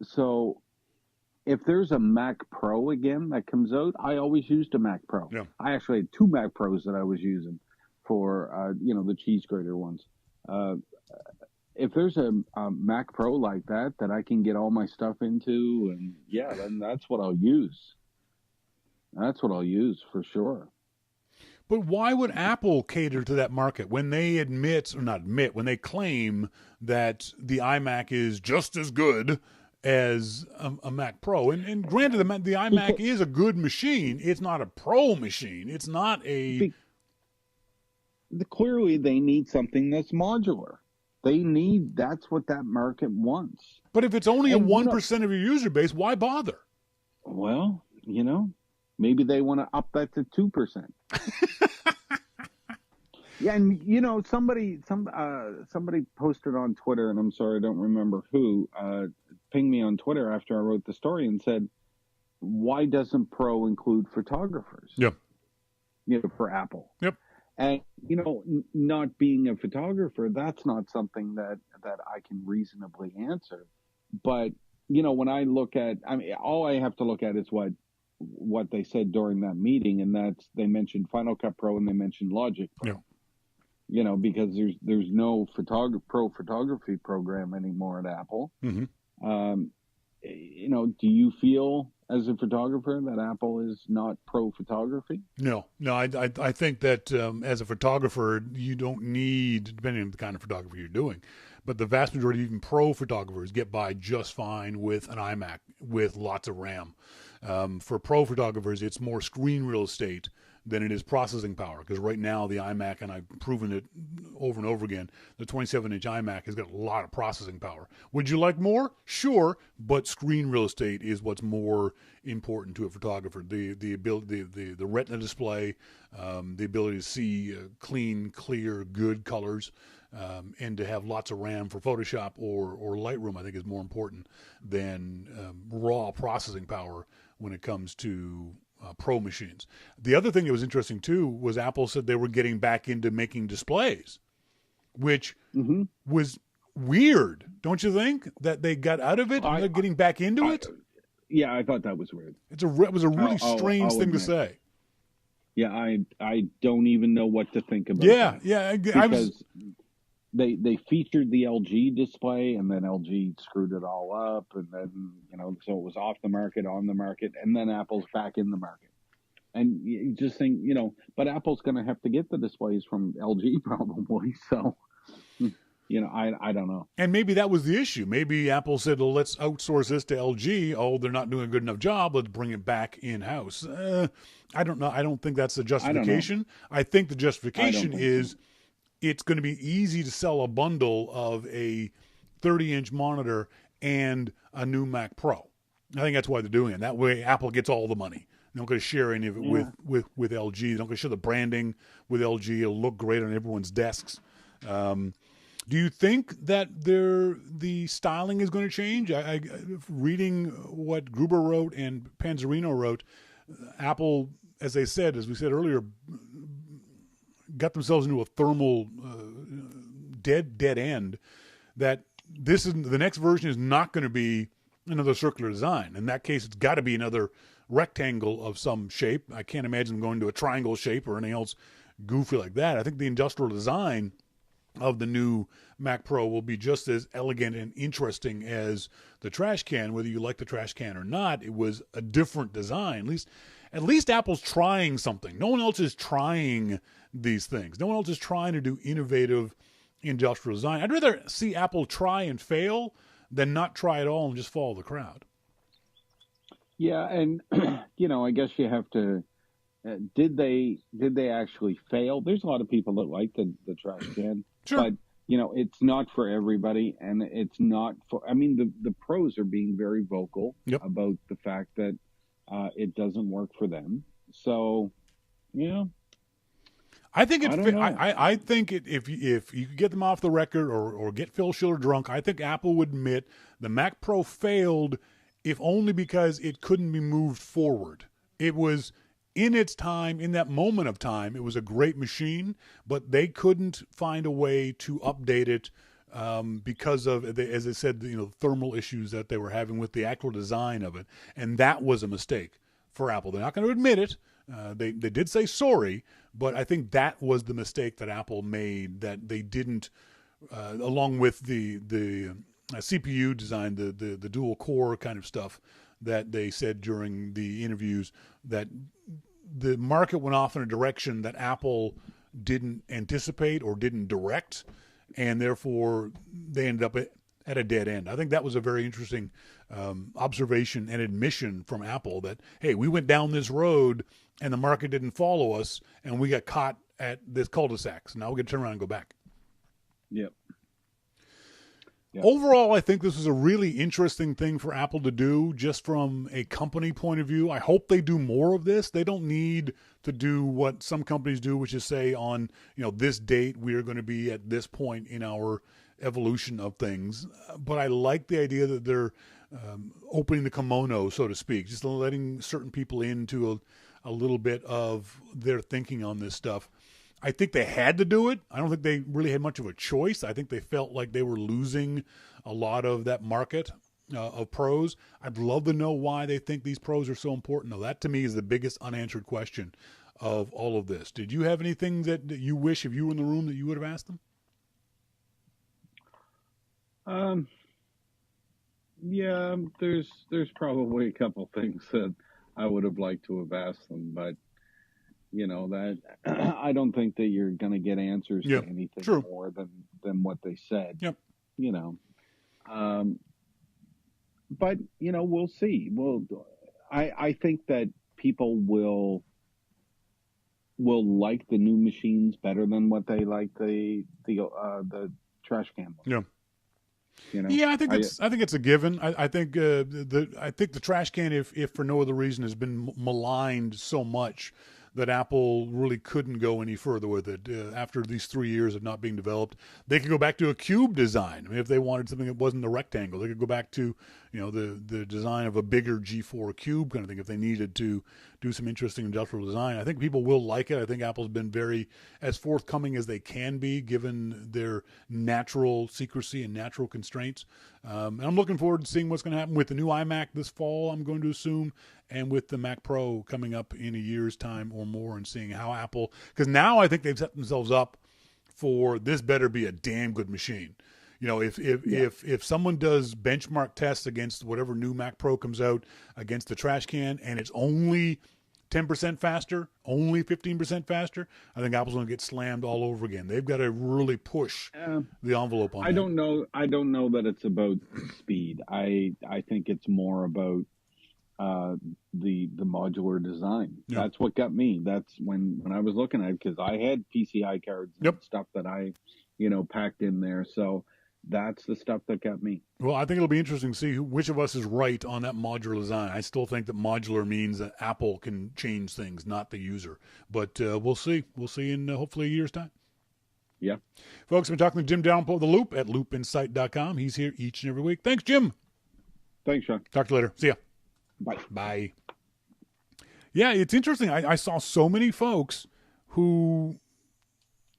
so if there's a Mac Pro again that comes out, I always used a Mac Pro. Yeah. I actually had two Mac Pros that I was using for, the cheese grater ones. If there's a Mac Pro like that I can get all my stuff into, and then that's what I'll use. That's what I'll use for sure. But why would Apple cater to that market when they when they claim that the iMac is just as good as a Mac Pro? And granted, the iMac is a good machine. It's not a pro machine. It's not a... Clearly, they need something that's modular. That's what that market wants. But if it's only 1% of your user base, why bother? Well, maybe they want to up that to 2%. Yeah, and somebody posted on Twitter, and I'm sorry, I don't remember who, pinged me on Twitter after I wrote the story and said, "Why doesn't Pro include photographers?" Yep. For Apple. Yep. And not being a photographer, that's not something that I can reasonably answer. But when I look at, all I have to look at is what they said during that meeting, and that's they mentioned Final Cut Pro and they mentioned Logic Pro. Yeah. Because there's no pro photography program anymore at Apple. Mm-hmm. Do you feel as a photographer that Apple is not pro photography? No. I think that as a photographer, you don't need, depending on the kind of photography you're doing, but the vast majority of even pro photographers get by just fine with an iMac with lots of RAM. For pro photographers, it's more screen real estate than it is processing power, because right now the iMac, and I've proven it over and over again, the 27-inch iMac has got a lot of processing power. Would you like more? Sure, but screen real estate is what's more important to a photographer. The ability, the Retina display, the ability to see clean, clear, good colors, and to have lots of RAM for Photoshop or Lightroom, I think is more important than raw processing power when it comes to pro machines. The other thing that was interesting too was Apple said they were getting back into making displays, which was weird, don't you think? That they got out of it and they're getting back into it. Yeah, I thought that was weird. It was a really strange thing to say. Yeah, I don't even know what to think about. Yeah, because they featured the LG display, and then LG screwed it all up, and then so it was off the market, on the market, and then Apple's back in the market. And you just think, but Apple's going to have to get the displays from LG probably. So, I don't know. And maybe that was the issue. Maybe Apple said, well, let's outsource this to LG. Oh, they're not doing a good enough job. Let's bring it back in-house. I don't know. I don't think that's the justification. I think the justification is it's going to be easy to sell a bundle of a 30-inch monitor and a new Mac Pro. I think that's why they're doing it. That way, Apple gets all the money. They're not going to share any of it with LG. They're not going to share the branding with LG. It'll look great on everyone's desks. Do you think that the styling is going to change? Reading what Gruber wrote and Panzerino wrote, Apple, as we said earlier, got themselves into a thermal dead end. That this is the next version is not going to be another circular design. In that case, it's got to be another rectangle of some shape. I can't imagine them going to a triangle shape or anything else goofy like that. I think the industrial design of the new Mac Pro will be just as elegant and interesting as the trash can. Whether you like the trash can or not, it was a different design. At least Apple's trying something. No one else is trying these things. No one else is trying to do innovative industrial design. I'd rather see Apple try and fail than not try at all and just follow the crowd. Yeah, and I guess you have to. Did they actually fail? There's a lot of people that like the trash can, sure. But it's not for everybody, and it's not for. I mean, the pros are being very vocal about the fact that it doesn't work for them. So, I think I think if you could get them off the record or get Phil Schiller drunk, I think Apple would admit the Mac Pro failed, if only because it couldn't be moved forward. It was in its time, in that moment of time, it was a great machine, but they couldn't find a way to update it because of, as I said, thermal issues that they were having with the actual design of it, and that was a mistake for Apple. They're not going to admit it. They did say sorry, but I think that was the mistake that Apple made, that they didn't, along with the CPU design, the dual core kind of stuff that they said during the interviews, that the market went off in a direction that Apple didn't anticipate or didn't direct, and therefore they ended up at a dead end. I think that was a very interesting observation and admission from Apple that, hey, we went down this road and the market didn't follow us, and we got caught at this cul-de-sac. So now we're going to turn around and go back. Yep. Overall, I think this is a really interesting thing for Apple to do, just from a company point of view. I hope they do more of this. They don't need to do what some companies do, which is say on this date we are going to be at this point in our evolution of things. But I like the idea that they're opening the kimono, so to speak, just letting certain people into a little bit of their thinking on this stuff. I think they had to do it. I don't think they really had much of a choice. I think they felt like they were losing a lot of that market of pros. I'd love to know why they think these pros are so important, though. That, to me, is the biggest unanswered question of all of this. Did you have anything that you wish, if you were in the room, that you would have asked them? Yeah, there's probably a couple things that I would have liked to have asked them, but that I don't think that you're going to get answers to anything more than what they said. Yep. But we'll see. I think that people will like the new machines better than what they like the trash can ones. Yeah. Yeah, I think it's a given. I think the trash can, if for no other reason, has been maligned so much that Apple really couldn't go any further with it. After these 3 years of not being developed, they could go back to a cube design. I mean, if they wanted something that wasn't a rectangle, they could go back to the design of a bigger G4 cube kind of thing if they needed to do some interesting industrial design. I think people will like it. I think Apple's been very as forthcoming as they can be, given their natural secrecy and natural constraints. And I'm looking forward to seeing what's going to happen with the new iMac this fall, I'm going to assume, and with the Mac Pro coming up in a year's time or more, and seeing how Apple, because now I think they've set themselves up for this better be a damn good machine. If someone does benchmark tests against whatever new Mac Pro comes out against the trash can, and it's only 10% faster, only 15% faster, I think Apple's going to get slammed all over again. They've got to really push the envelope on that. I don't know that it's about speed. I think it's more about the modular design. Yeah. That's what got me. That's when I was looking at it, because I had PCI cards and Yep. stuff that I, packed in there. So that's the stuff that got me. Well, I think it'll be interesting to see which of us is right on that modular design. I still think that modular means that Apple can change things, not the user. But we'll see. We'll see in hopefully a year's time. Yeah. Folks, I've been talking to Jim Dalrymple of The Loop at loopinsight.com. He's here each and every week. Thanks, Jim. Thanks, Shawn. Talk to you later. See ya. Bye. Bye. Yeah, it's interesting. I saw so many folks who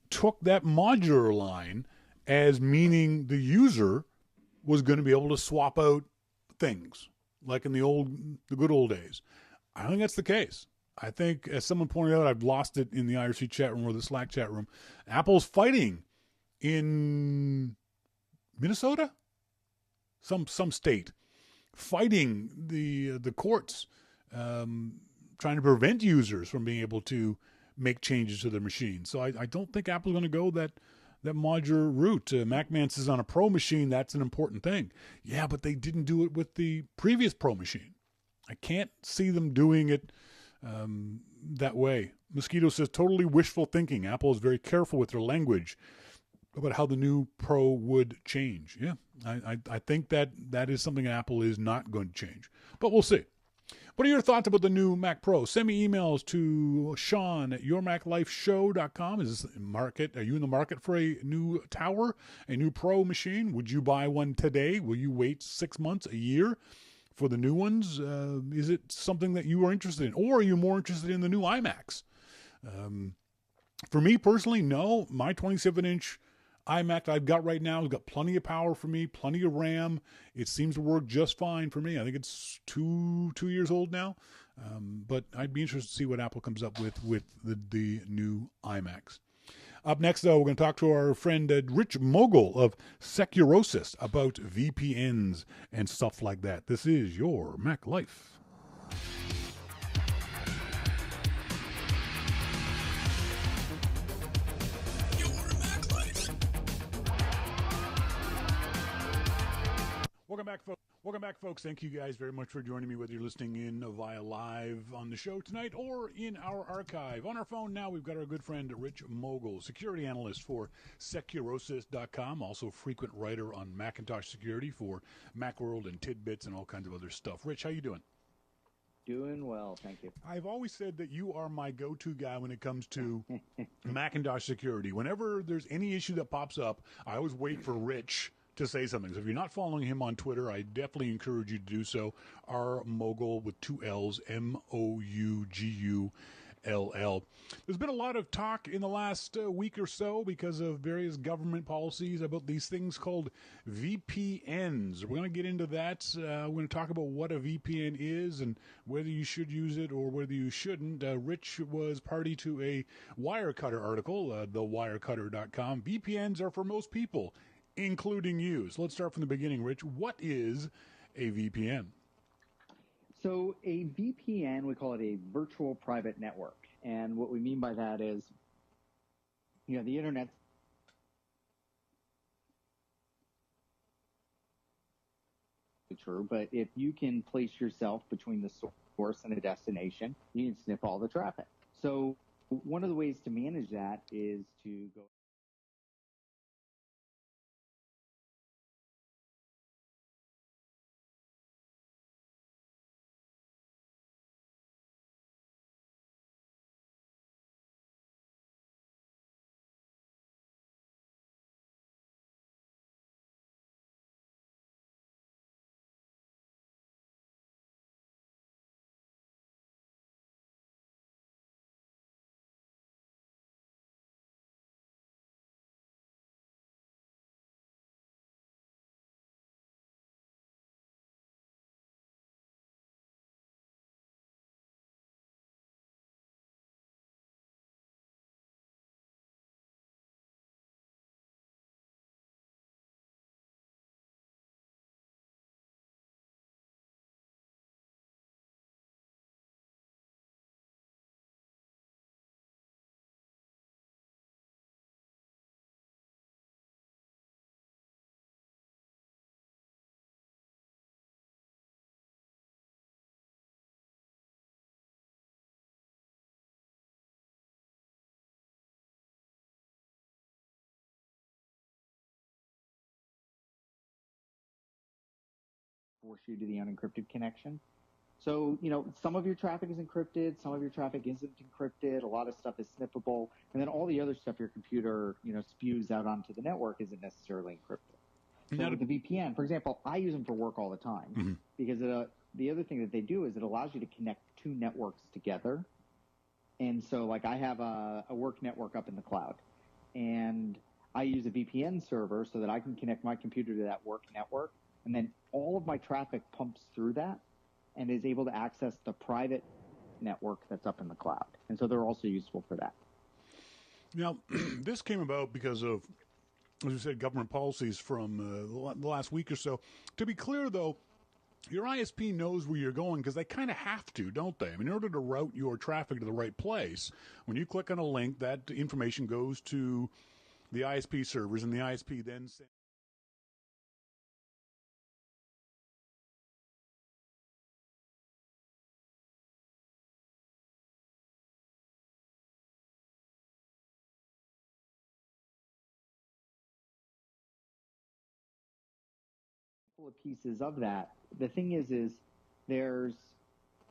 took that modular line as meaning the user was going to be able to swap out things like in the good old days. I don't think that's the case. I think, as someone pointed out, I've lost it in the IRC chat room or the Slack chat room. Apple's fighting in Minnesota, some state, fighting the courts, trying to prevent users from being able to make changes to their machine. So I don't think Apple's going to go that modular route. MacMan says on a Pro machine, that's an important thing. Yeah, but they didn't do it with the previous Pro machine. I can't see them doing it that way. Mosquito says, totally wishful thinking. Apple is very careful with their language about how the new Pro would change. Yeah, I think that is something Apple is not going to change. But we'll see. What are your thoughts about the new Mac Pro? Send me emails to Shawn at yourmaclifeshow.com. Is this market? Are you in the market for a new tower, a new Pro machine? Would you buy one today? Will you wait 6 months, a year for the new ones? Is it something that you are interested in? Or are you more interested in the new iMacs? For me personally, no. My 27-inch iMac I've got right now has got plenty of power for me, plenty of RAM. It seems to work just fine for me. I think it's two years old now. But I'd be interested to see what Apple comes up with the new iMacs. Up next, though, we're going to talk to our friend Rich Mogul of Securosis about VPNs and stuff like that. This is Your Mac Life. Welcome back, folks. Thank you guys very much for joining me, whether you're listening in via live on the show tonight or in our archive. On our phone now, we've got our good friend Rich Mogul, security analyst for Securosis.com, also frequent writer on Macintosh security for Macworld and Tidbits and all kinds of other stuff. Rich, how you doing? Doing well, thank you. I've always said that you are my go-to guy when it comes to Macintosh security. Whenever there's any issue that pops up, I always wait for Rich to say something. So if you're not following him on Twitter, I definitely encourage you to do so. R Mogul with 2 L's, Mougul. There's been a lot of talk in the last week or so because of various government policies about these things called VPNs. We're going to get into that. We're going to talk about what a VPN is and whether you should use it or whether you shouldn't. Rich was party to a Wirecutter article, thewirecutter.com. VPNs are for most people, including you. So let's start from the beginning, Rich. What is a VPN? So a VPN, we call it a virtual private network. And what we mean by that is, the internet true, but if you can place yourself between the source and a destination, you can snip all the traffic. So one of the ways to manage that is to go force you to the unencrypted connection. So, some of your traffic is encrypted, some of your traffic isn't encrypted, a lot of stuff is snippable, and then all the other stuff your computer, spews out onto the network isn't necessarily encrypted. So with the VPN, for example, I use them for work all the time because the other thing that they do is it allows you to connect two networks together. And so, like, I have a work network up in the cloud, and I use a VPN server so that I can connect my computer to that work network, and then all of my traffic pumps through that and is able to access the private network that's up in the cloud. And so they're also useful for that. Now, this came about because of, as you said, government policies from the last week or so. To be clear, though, your ISP knows where you're going because they kind of have to, don't they? I mean, in order to route your traffic to the right place, when you click on a link, that information goes to the ISP servers, and the ISP then sends couple of pieces of that. The thing is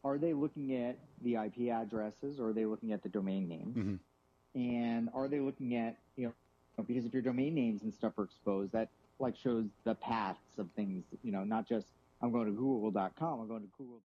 are they looking at the IP addresses, or are they looking at the domain names? And are they looking at, because if your domain names and stuff are exposed, that like shows the paths of things, not just I'm going to google.com, I'm going to Google.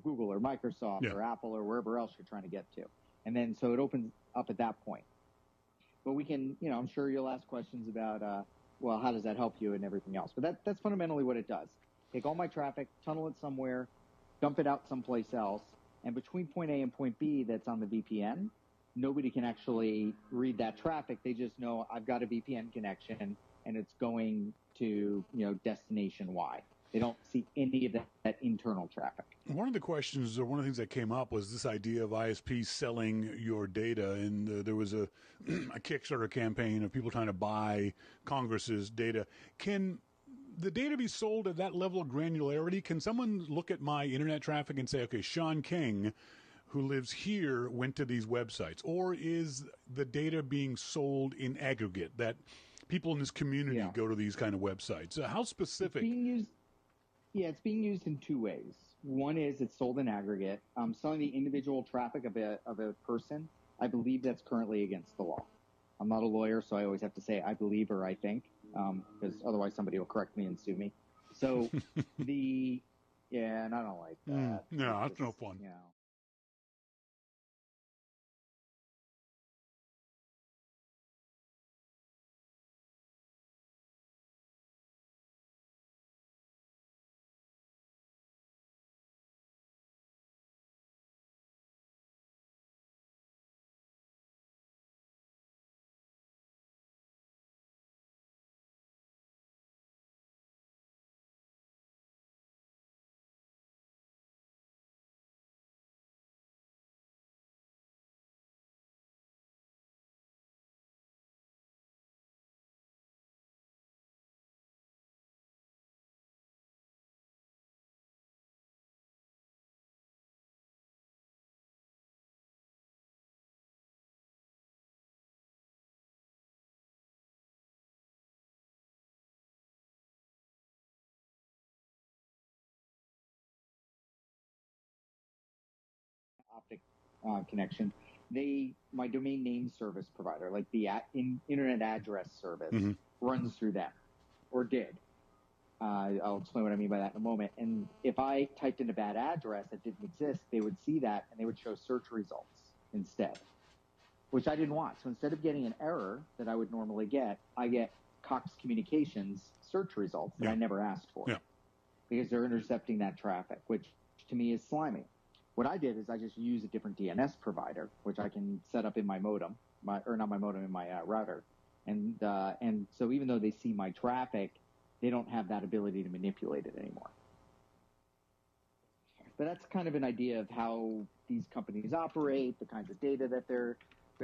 Google or Microsoft or Apple or wherever else you're trying to get to. And then so it opens up at that point. But we can, I'm sure you'll ask questions about, how does that help you and everything else? But that's fundamentally what it does. Take all my traffic, tunnel it somewhere, dump it out someplace else, and between point A and point B that's on the VPN, nobody can actually read that traffic. They just know I've got a VPN connection and it's going to, destination Y. They don't see any of that internal traffic. One of the questions, or one of the things that came up, was this idea of ISPs selling your data. And there was a Kickstarter campaign of people trying to buy Congress's data. Can the data be sold at that level of granularity? Can someone look at my internet traffic and say, okay, Shawn King, who lives here, went to these websites? Or is the data being sold in aggregate, that people in this community go to these kind of websites? How specific? It's being used in two ways. One is it's sold in aggregate. Selling the individual traffic of a person, I believe that's currently against the law. I'm not a lawyer, so I always have to say I believe or I think, because otherwise somebody will correct me and sue me. So and I don't like that. No, that's no fun. connection, my domain name service provider, like the internet address service, runs through them, or did. I'll explain what I mean by that in a moment. And if I typed in a bad address that didn't exist, they would see that and they would show search results instead, which I didn't want. So instead of getting an error that I would normally get, I get Cox Communications search results that I never asked for because they're intercepting that traffic, which to me is slimy. What I did is I just use a different DNS provider, which I can set up in my modem, in my router. And so even though they see my traffic, they don't have that ability to manipulate it anymore. But that's kind of an idea of how these companies operate, the kinds of data that they're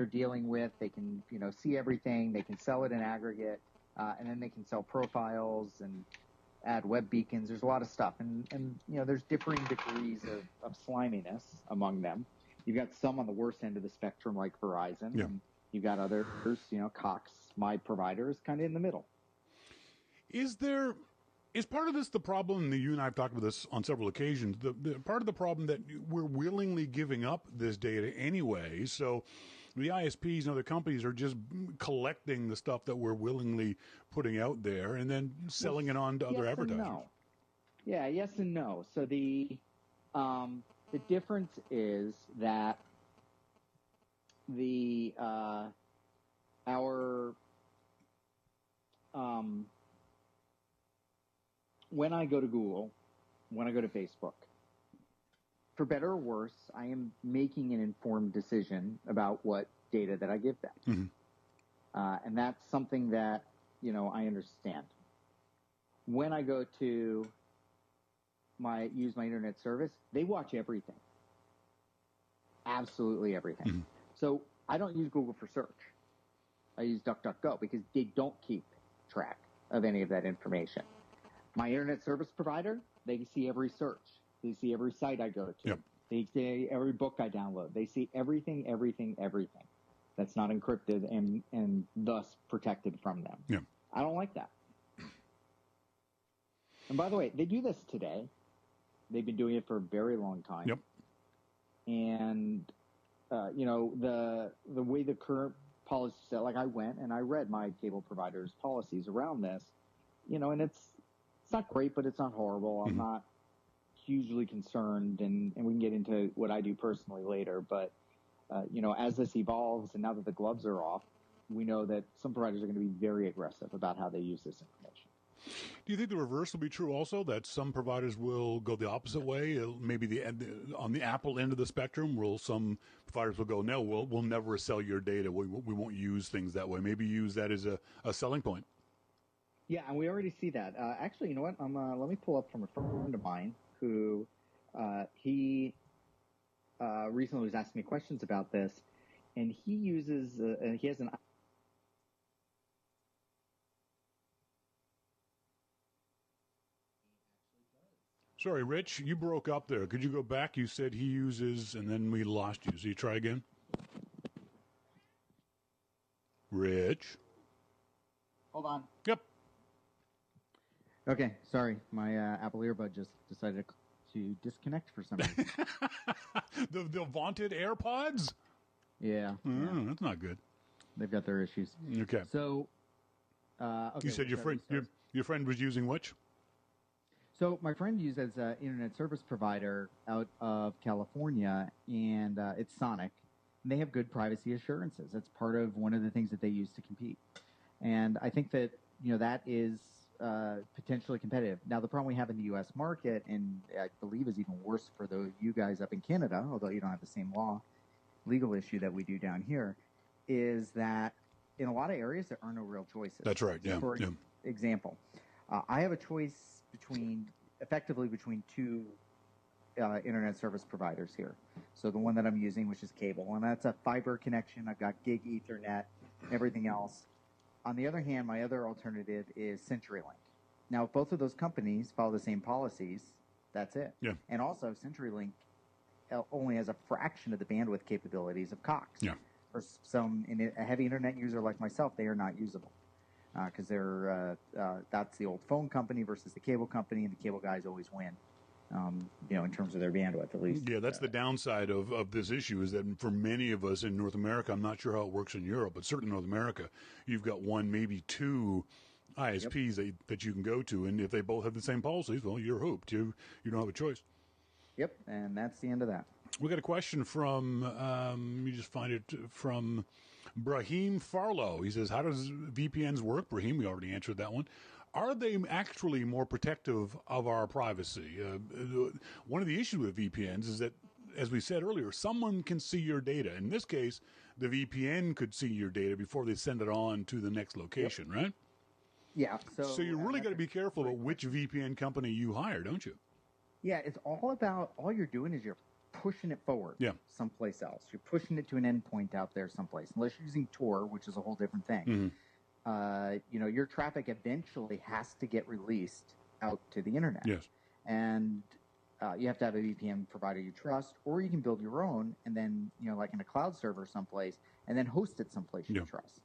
dealing with. They can, see everything. They can sell it in aggregate, and then they can sell profiles and add web beacons. There's a lot of stuff, and there's differing degrees of sliminess among them. You've got some on the worst end of the spectrum, like Verizon, and you've got others, Cox, my provider, is kind of in the middle. Is part of this the problem, that you and I have talked about this on several occasions, the part of the problem that we're willingly giving up this data anyway, so the ISPs and other companies are just collecting the stuff that we're willingly putting out there and then selling it on to other advertisers? No. Yeah, yes and no. So the difference is that when I go to Google, when I go to Facebook, for better or worse, I am making an informed decision about what data that I give them. And that's something that, I understand. When I go to use my internet service, they watch everything. Absolutely everything. So I don't use Google for search. I use DuckDuckGo because they don't keep track of any of that information. My internet service provider, they see every search. They see every site I go to. They see every book I download. They see everything that's not encrypted and thus protected from them. I don't like that. And by the way, they do this today. They've been doing it for a very long time. And, the way the current policy set, like I went and I read my cable provider's policies around this, and it's not great, but it's not horrible. I'm not hugely concerned, and we can get into what I do personally later. But, as this evolves and now that the gloves are off, we know that some providers are going to be very aggressive about how they use this information. Do you think the reverse will be true also, that some providers will go the opposite way? Maybe on the Apple end of the spectrum, some providers will go, no, we'll never sell your data. We won't use things that way. Maybe use that as a selling point. Yeah, and we already see that. Actually, you know what? Let me pull up from a friend of mine who he recently was asking me questions about this, and he uses he has an. Sorry, Rich, you broke up there. Could you go back? You said he uses, and then we lost you. So you try again. Rich. Hold on. Yep. Okay, sorry. My Apple earbud just decided to disconnect for some reason. the vaunted AirPods? Yeah. That's not good. They've got their issues. Okay. So, okay, you said your friend was using which? So my friend uses an internet service provider out of California, and it's Sonic. And they have good privacy assurances. That's part of one of the things that they use to compete. And I think that, that is potentially competitive. Now, the problem we have in the U.S. market, and I believe is even worse for you guys up in Canada, although you don't have the same legal issue that we do down here, is that in a lot of areas there are no real choices. That's right, yeah. For example, I have a choice effectively between two internet service providers here. So the one that I'm using, which is cable, and that's a fiber connection. I've got gig Ethernet, everything else. On the other hand, my other alternative is CenturyLink. Now, if both of those companies follow the same policies, that's it. Yeah. And also, CenturyLink only has a fraction of the bandwidth capabilities of Cox. Yeah. For a heavy internet user like myself, they are not usable. Because that's the old phone company versus the cable company, and the cable guys always win. in terms of their bandwidth, at least. Yeah, that's the downside of this issue, is that for many of us in North America, I'm not sure how it works in Europe, but certainly in North America, you've got one, maybe two ISPs that you can go to, and if they both have the same policies, well, you're hooped. You don't have a choice. Yep, and that's the end of that. We got a question from, let me just find it, from Brahim Farlow. He says, how does VPNs work? Brahim, we already answered that one. Are they actually more protective of our privacy? One of the issues with VPNs is that, as we said earlier, someone can see your data. In this case, the VPN could see your data before they send it on to the next location, right? Yeah. So you really got to be careful about which VPN company you hire, don't you? Yeah, it's all about, all you're doing is you're pushing it forward someplace else. You're pushing it to an endpoint out there someplace. Unless you're using Tor, which is a whole different thing. Mm-hmm. Your traffic eventually has to get released out to the internet. Yes. And you have to have a VPN provider you trust, or you can build your own and then, like in a cloud server someplace, and then host it someplace you trust.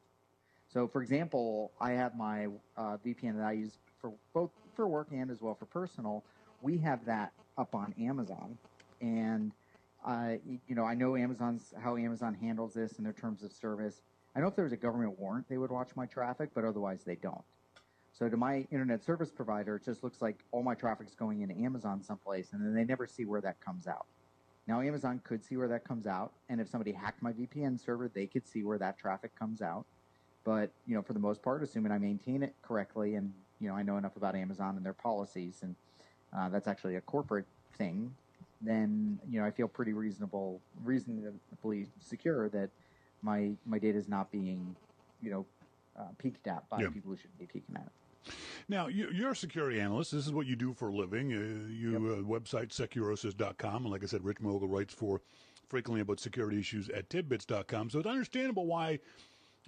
So, for example, I have my VPN that I use for both for work and as well for personal. We have that up on Amazon, and I know how Amazon handles this in their terms of service. I know if there was a government warrant, they would watch my traffic, but otherwise they don't. So to my internet service provider, it just looks like all my traffic's going into Amazon someplace, and then they never see where that comes out. Now, Amazon could see where that comes out, and if somebody hacked my VPN server, they could see where that traffic comes out. But, for the most part, assuming I maintain it correctly, and, I know enough about Amazon and their policies, and that's actually a corporate thing, then, I feel pretty reasonably secure that my data is not being, peeked at by people who shouldn't be peeking at it. Now, you're a security analyst. This is what you do for a living. Website securosis.com. And like I said, Rich Mogul writes frequently about security issues at tidbits.com. So it's understandable why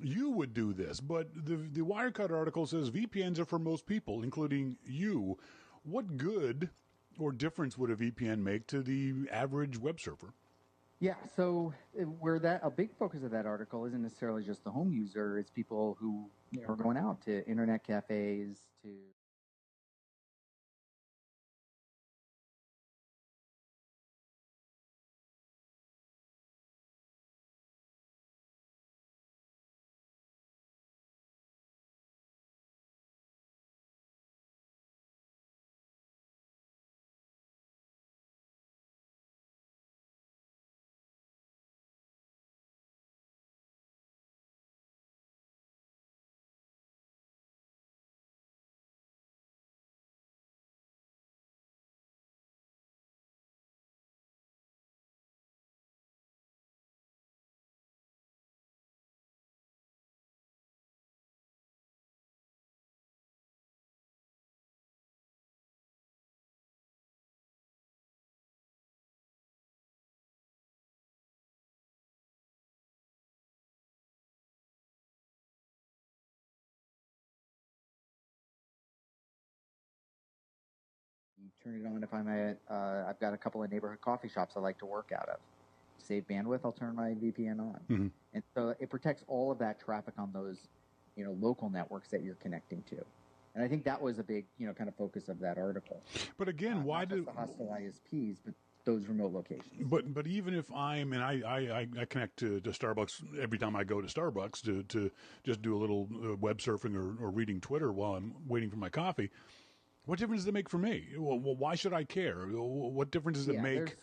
you would do this. But the Wirecut article says VPNs are for most people, including you. What good or difference would a VPN make to the average web surfer? Yeah, so a big focus of that article isn't necessarily just the home user. It's people who are going out to internet cafes, to turn it on if I've got a couple of neighborhood coffee shops I like to work out of. To save bandwidth, I'll turn my VPN on. Mm-hmm. And so it protects all of that traffic on those, local networks that you're connecting to. And I think that was a big, kind of focus of that article. But again, why do the hostile ISPs, but those remote locations? But even if I connect to Starbucks every time I go to Starbucks to just do a little web surfing or reading Twitter while I'm waiting for my coffee. What difference does it make for me? Well, why should I care? What difference does it make?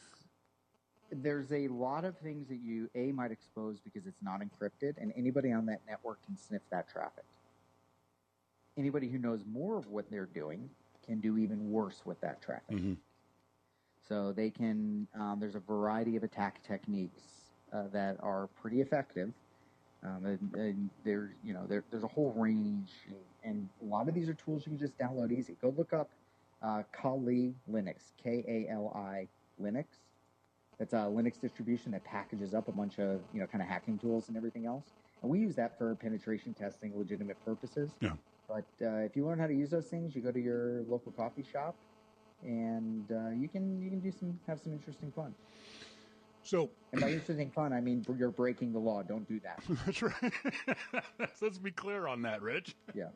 There's a lot of things that you, might expose because it's not encrypted, and anybody on that network can sniff that traffic. Anybody who knows more of what they're doing can do even worse with that traffic. Mm-hmm. So they can, there's a variety of attack techniques that are pretty effective. And there's a whole range, and a lot of these are tools you can just download easy. Go look up Kali Linux, Kali Linux. That's a Linux distribution that packages up a bunch of kind of hacking tools and everything else. And we use that for penetration testing, legitimate purposes. Yeah. But if you learn how to use those things, you go to your local coffee shop, and you can have some interesting fun. So, and by interesting fun, I mean you're breaking the law. Don't do that. That's right. Let's be clear on that, Rich. Yeah.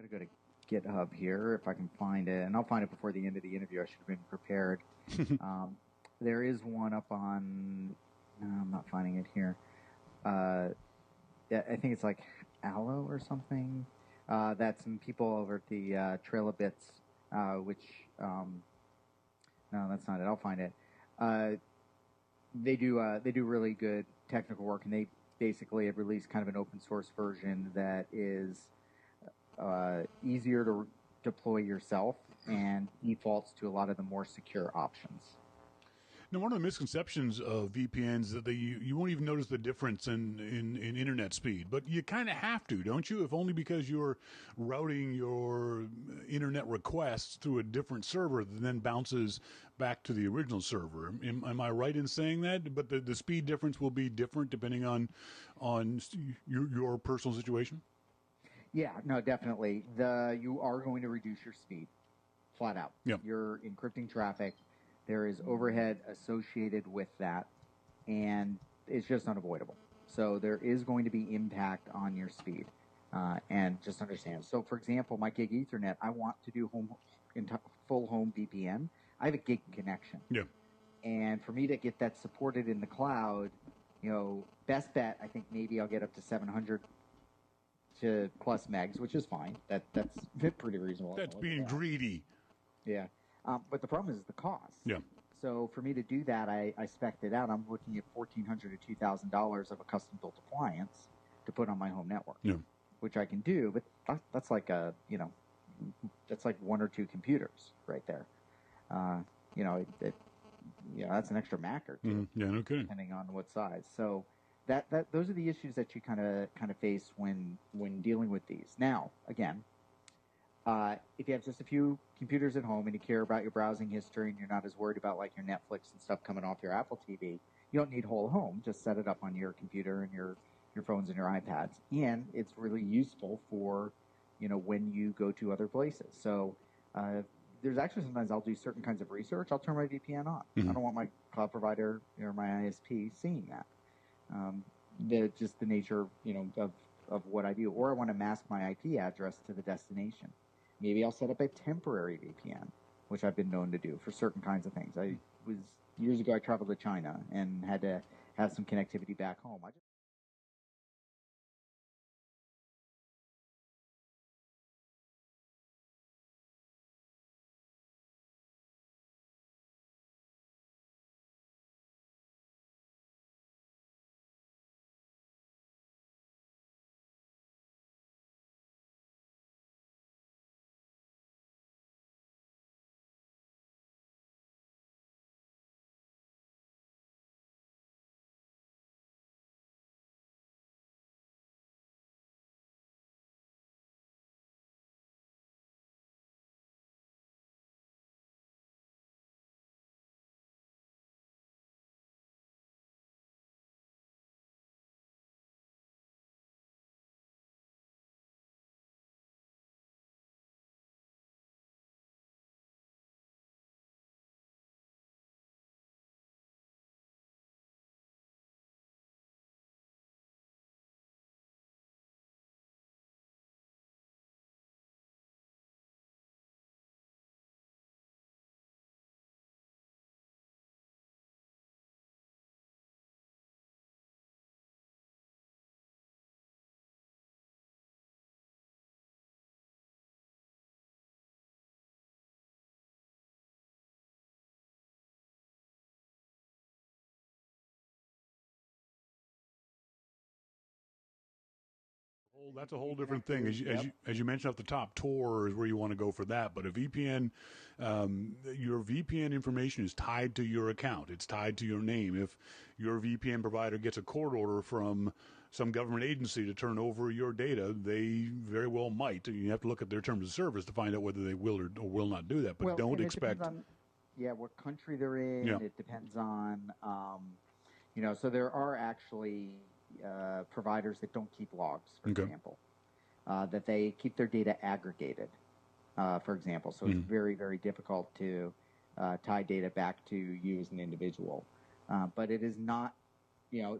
Gotta go to GitHub here if I can find it, and I'll find it before the end of the interview. I should have been prepared. There is one up on. No, I'm not finding it here. I think it's like Allo or something. That's some people over at the Trail of Bits, which no, that's not it. I'll find it. They do really good technical work, and they basically have released kind of an open source version that is easier to deploy yourself and defaults to a lot of the more secure options. Now, one of the misconceptions of VPNs is that you won't even notice the difference in internet speed, but you kind of have to, don't you? If only because you're routing your internet requests through a different server that then bounces back to the original server. Am I right in saying that? But the speed difference will be different depending on your personal situation? Yeah, no, definitely. You are going to reduce your speed, flat out. Yep. You're encrypting traffic. There is overhead associated with that, and it's just unavoidable. So there is going to be impact on your speed, and just understand. So, for example, my gig Ethernet, I want to do full home VPN. I have a gig connection. Yeah. And for me to get that supported in the cloud, best bet, I think maybe I'll get up to 700 to plus megs, which is fine. That's pretty reasonable. That's being greedy. Yeah. But the problem is the cost. Yeah. So for me to do that, I spec'd it out. I'm looking at $1,400 to $2,000 of a custom built appliance to put on my home network. Yeah. Which I can do, but that's like that's like one or two computers right there. That's an extra Mac or two. Yeah, no kidding. Depending on what size. So those are the issues that you kind of face when dealing with these. Now, again, if you have just a few computers at home and you care about your browsing history and you're not as worried about like your Netflix and stuff coming off your Apple TV, you don't need whole home. Just set it up on your computer and your phones and your iPads. And it's really useful for, when you go to other places. So there's actually sometimes I'll do certain kinds of research. I'll turn my VPN on. Mm-hmm. I don't want my cloud provider or my ISP seeing that. Just the nature, of what I do. Or I want to mask my IP address to the destination. Maybe I'll set up a temporary VPN, which I've been known to do for certain kinds of things. Years ago, I traveled to China and had to have some connectivity back home. That's a whole different thing. As you mentioned off the top, Tor is where you want to go for that. But a VPN, your VPN information is tied to your account. It's tied to your name. If your VPN provider gets a court order from some government agency to turn over your data, they very well might. You have to look at their terms of service to find out whether they will or will not do that. But don't expect. What country they're in. Yeah. It depends on, so there are actually providers that don't keep logs, for example, that they keep their data aggregated, for example. So it's very, very difficult to tie data back to you as an individual. But it is not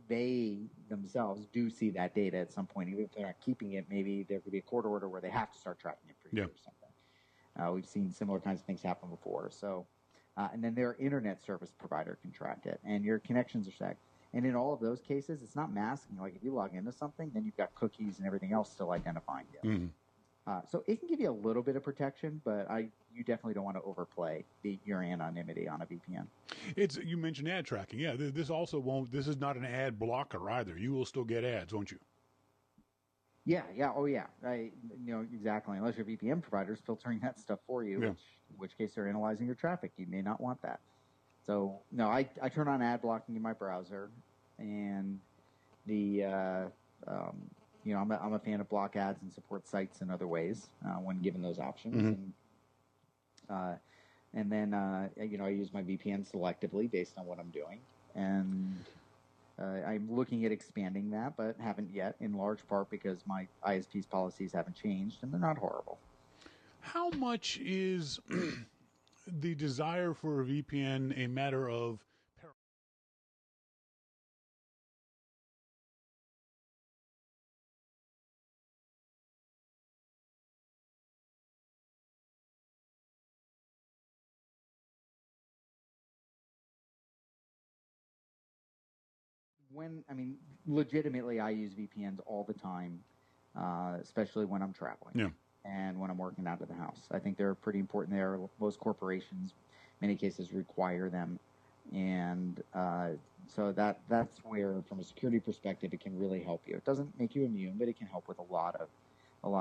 they themselves do see that data at some point. Even if they're not keeping it, maybe there could be a court order where they have to start tracking it for you or something. We've seen similar kinds of things happen before. So, and then their internet service provider can track it, and your connections are stacked. And in all of those cases, it's not masking. Like if you log into something, then you've got cookies and everything else still identifying you. Mm-hmm. So it can give you a little bit of protection, but you definitely don't want to overplay your anonymity on a VPN. You mentioned ad tracking. Yeah, this also won't. This is not an ad blocker either. You will still get ads, won't you? Yeah. Oh, yeah. Exactly. Unless your VPN provider is filtering that stuff for you, in which case they're analyzing your traffic. You may not want that. So no, I turn on ad blocking in my browser, and I'm a fan of block ads and support sites in other ways when given those options. Mm-hmm. And then I use my VPN selectively based on what I'm doing, and I'm looking at expanding that, but haven't yet, in large part because my ISP's policies haven't changed and they're not horrible. How much is the desire for a VPN a matter of legitimately, I use VPNs all the time, especially when I'm traveling and when I'm working out of the house. I think they're pretty important there. Most corporations, in many cases, require them. And so that's where, from a security perspective, it can really help you. It doesn't make you immune, but it can help with a lot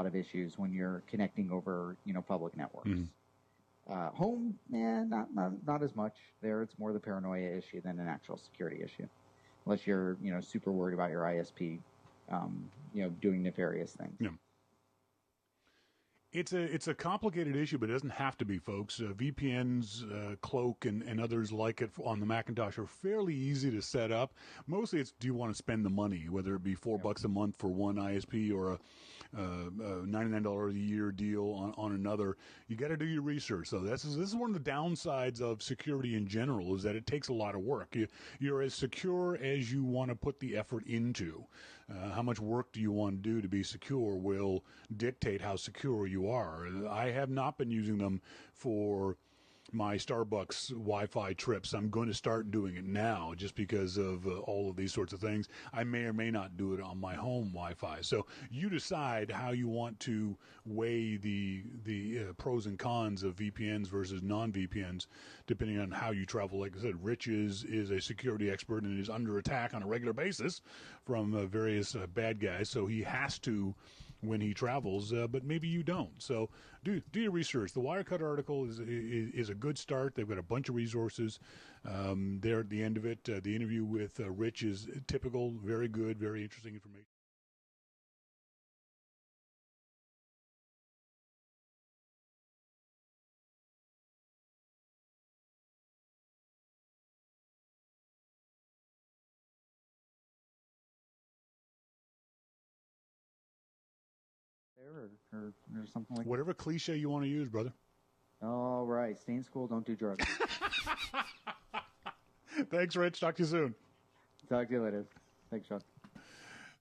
of issues when you're connecting over, public networks. Mm-hmm. Home, not as much. There, it's more the paranoia issue than an actual security issue. Unless you're, super worried about your ISP, doing nefarious things. Yeah. It's a complicated issue, but it doesn't have to be, folks. VPNs, Cloak, and others like it on the Macintosh are fairly easy to set up. Mostly it's, do you want to spend the money, whether it be $4 a month for one ISP or a $99 a year deal on another. You got to do your research. So this is one of the downsides of security in general, is that it takes a lot of work. You're as secure as you want to put the effort into. How much work do you want to do to be secure will dictate how secure you are. I have not been using them for my Starbucks Wi-Fi trips. I'm going to start doing it now just because of all of these sorts of things. I may or may not do it on my home Wi-Fi. So you decide how you want to weigh the pros and cons of VPNs versus non-VPNs, depending on how you travel. Like I said, Rich is a security expert and is under attack on a regular basis from various bad guys. So he has to when he travels, but maybe you don't. So do your research. The Wirecut article is a good start. They've got a bunch of resources there at the end of it. The interview with Rich is typical, very good, very interesting information. Or something like whatever cliche you want to use, brother. All right. Stay in school. Don't do drugs. Thanks, Rich. Talk to you soon. Talk to you later. Thanks, Shawn.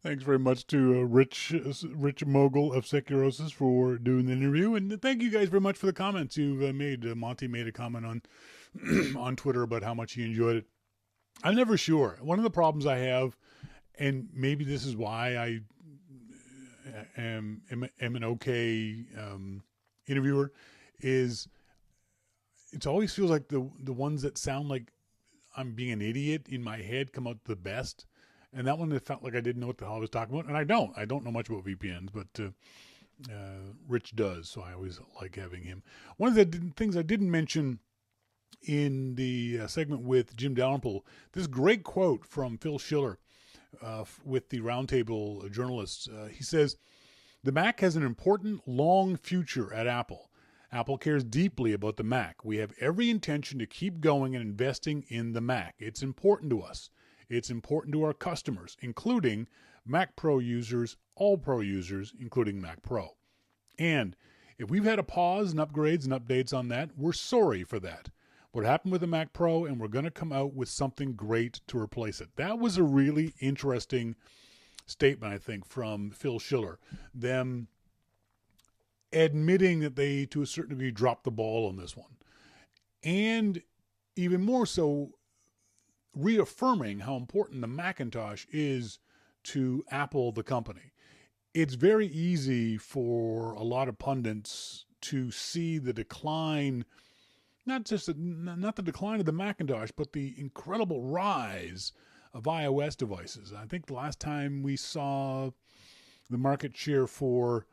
Thanks very much to Rich Mogul of Securosis for doing the interview, and thank you guys very much for the comments you've made. Monty made a comment on on Twitter about how much he enjoyed it. I'm never sure. One of the problems I have, and maybe this is why I am an okay interviewer, is it always feels like the ones that sound like I'm being an idiot in my head come out the best. And that one, it felt like I didn't know what the hell I was talking about. And I don't know much about VPNs, but Rich does. So I always like having him. One of the things I didn't mention in the segment with Jim Dalrymple, this great quote from Phil Schiller with the Roundtable journalists. He says, "The Mac has an important long future at Apple. Apple cares deeply about the Mac. We have every intention to keep going and investing in the Mac. It's important to us. It's important to our customers, including Mac Pro users, all Pro users, including Mac Pro. And if we've had a pause in upgrades and updates on that, we're sorry for that. what happened with the Mac Pro, and we're going to come out with something great to replace it. That was a really interesting statement, I think, from Phil Schiller. Them admitting that they, to a certain degree, dropped the ball on this one. And even more so, reaffirming how important the Macintosh is to Apple, the company. It's very easy for a lot of pundits to see the decline, not the decline of the Macintosh, but the incredible rise of iOS devices. I think the last time we saw the market share for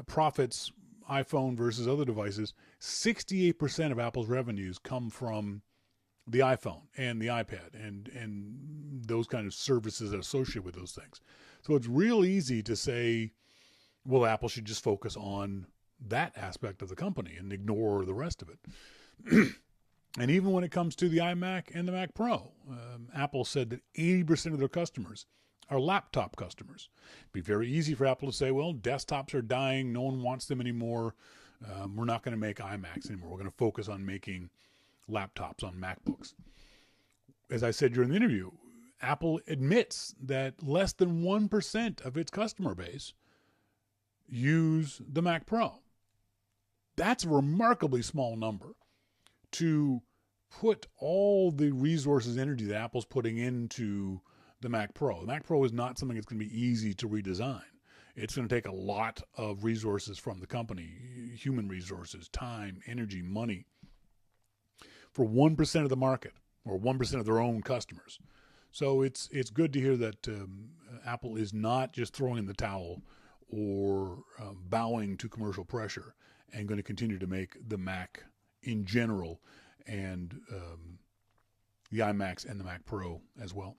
profits, iPhone versus other devices, 68% of Apple's revenues come from the iPhone and the iPad and those kind of services associated with those things. So it's real easy to say, well, Apple should just focus on that aspect of the company and ignore the rest of it. And even when it comes to the iMac and the Mac Pro, Apple said that 80% of their customers are laptop customers. It'd be very easy for Apple to say, well, desktops are dying. No one wants them anymore. We're not going to make iMacs anymore. We're going to focus on making laptops, on MacBooks. As I said during the interview, Apple admits that less than 1% of its customer base use the Mac Pro. That's a remarkably small number to put all the resources, energy that Apple's putting into the Mac Pro. The Mac Pro is not something that's going to be easy to redesign. It's going to take a lot of resources from the company, human resources, time, energy, money, for 1% of the market or 1% of their own customers. So it's good to hear that Apple is not just throwing in the towel or bowing to commercial pressure and going to continue to make the Mac in general and the iMacs and the Mac Pro as well.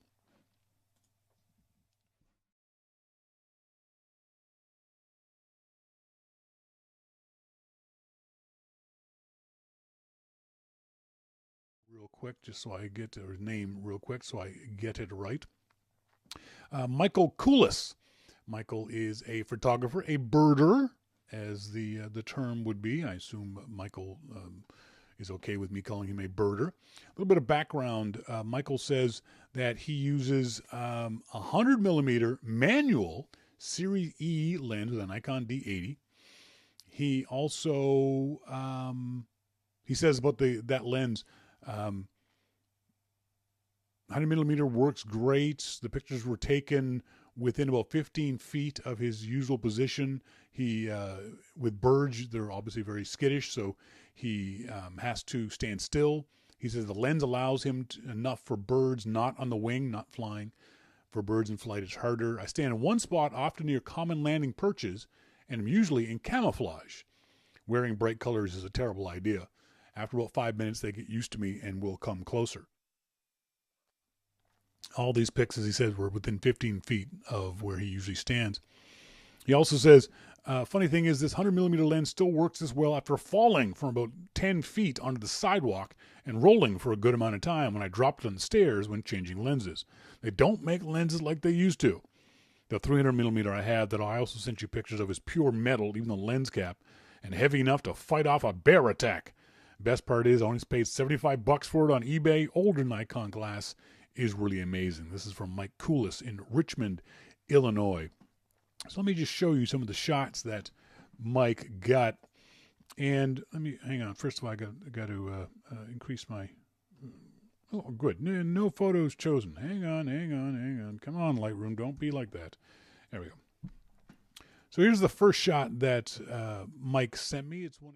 Real quick, just so I get his name real quick so I get it right. Michael Koulis. Michael is a photographer, a birder, as the term would be. I assume Michael is okay with me calling him a birder. A little bit of background. Michael says that he uses 100 millimeter manual Series E lens with a Nikon D80. He also he says about that lens. 100 millimeter works great. The pictures were taken within about 15 feet of his usual position. He, with birds, they're obviously very skittish, so he has to stand still. He says the lens allows him enough for birds not on the wing, not flying. For birds in flight, it's harder. I stand in one spot, often near common landing perches, and am usually in camouflage. Wearing bright colors is a terrible idea. After about 5 minutes, they get used to me and will come closer. All these pics, as he says, were within 15 feet of where he usually stands. He also says, funny thing is this 100 millimeter lens still works as well after falling from about 10 feet onto the sidewalk and rolling for a good amount of time when I dropped it on the stairs when changing lenses. They don't make lenses like they used to. The 300 millimeter I had that I also sent you pictures of is pure metal, even the lens cap, and heavy enough to fight off a bear attack. Best part is I only paid $75 for it on eBay. Older Nikon glass is really amazing. This is from Mike Koulis in Richmond, Illinois. So let me just show you some of the shots that Mike got. And let me, hang on. First of all, I got to increase my, oh, good. No photos chosen. Hang on. Come on, Lightroom. Don't be like that. There we go. So here's the first shot that Mike sent me. It's one.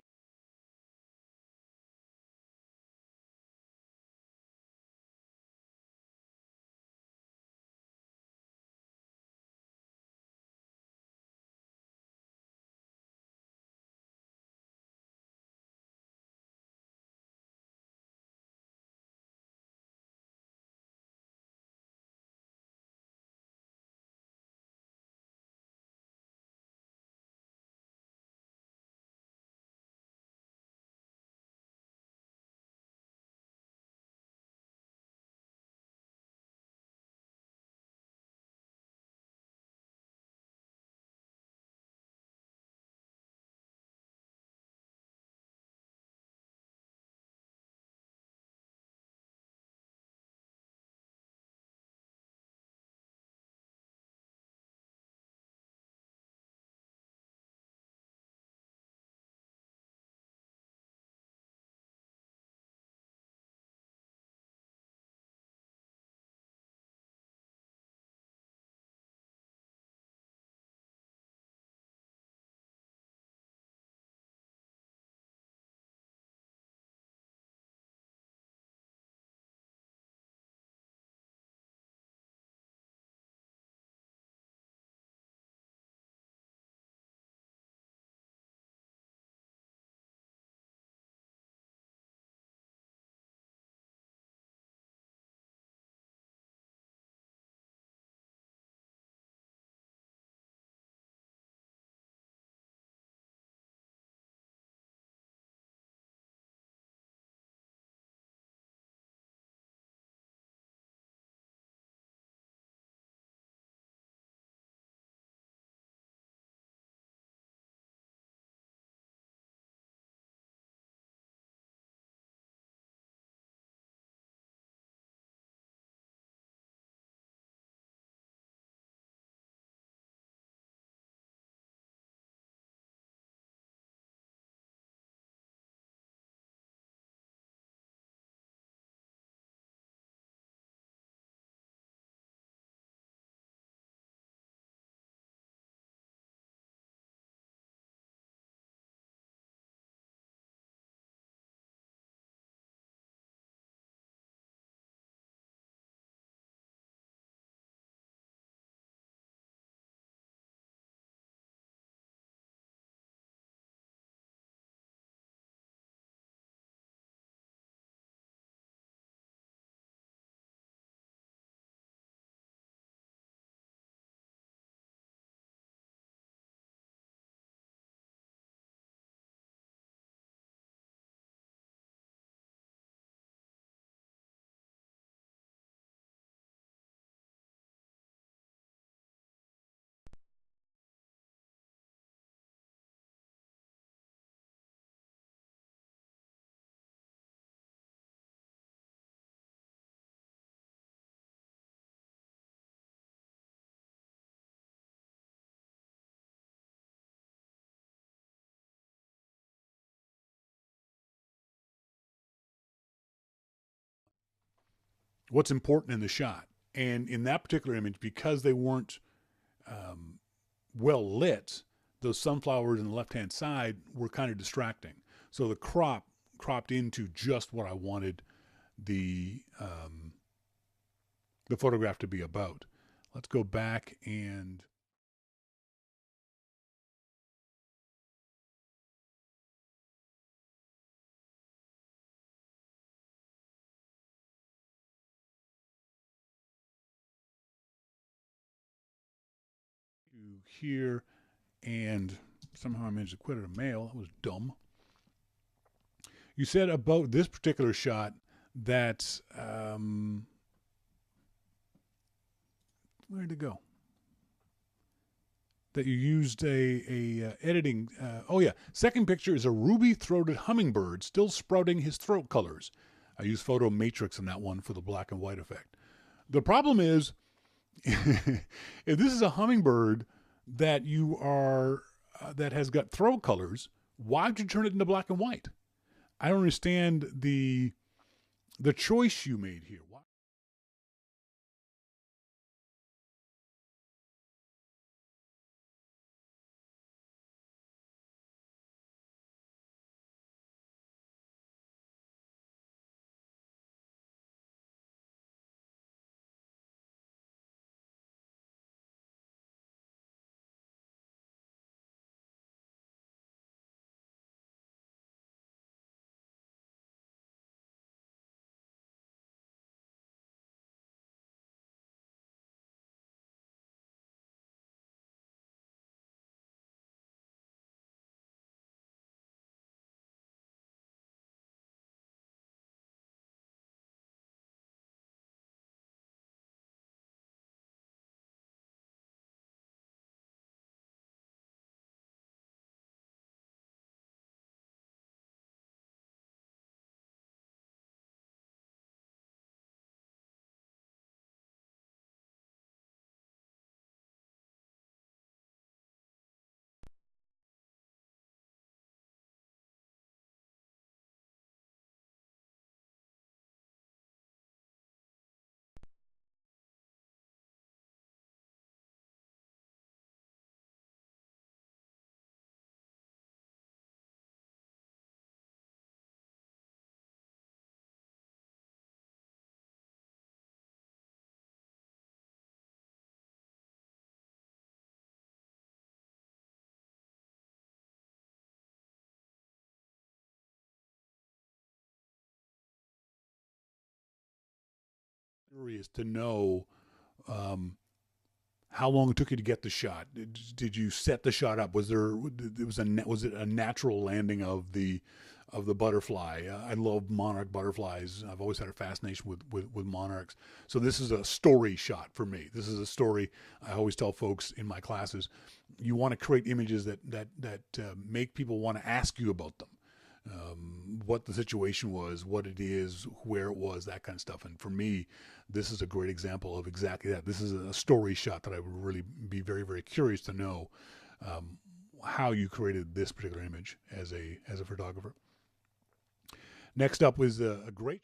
what's important in the shot. And in that particular image, because they weren't well lit, those sunflowers on the left-hand side were kind of distracting. So the cropped into just what I wanted the photograph to be about. Let's go back and here, and somehow I managed to quit it a mail. That was dumb. You said about this particular shot that where'd it go? That you used a editing. Oh yeah, second picture is a ruby-throated hummingbird still sprouting his throat colors. I used photo matrix in that one for the black and white effect. The problem is, if this is a hummingbird that you are that has got throat colors, why'd you turn it into black and white? I don't understand the choice you made here. Why? Curious to know how long it took you to get the shot. Did you set the shot up? Was it a natural landing of the butterfly? I love monarch butterflies. I've always had a fascination with monarchs. So this is a story shot for me. This is a story. I always tell folks in my classes, you want to create images that make people want to ask you about them. What the situation was, what it is, where it was, that kind of stuff. And for me, this is a great example of exactly that. This is a story shot that I would really be very, very curious to know how you created this particular image as a photographer. Next up was a great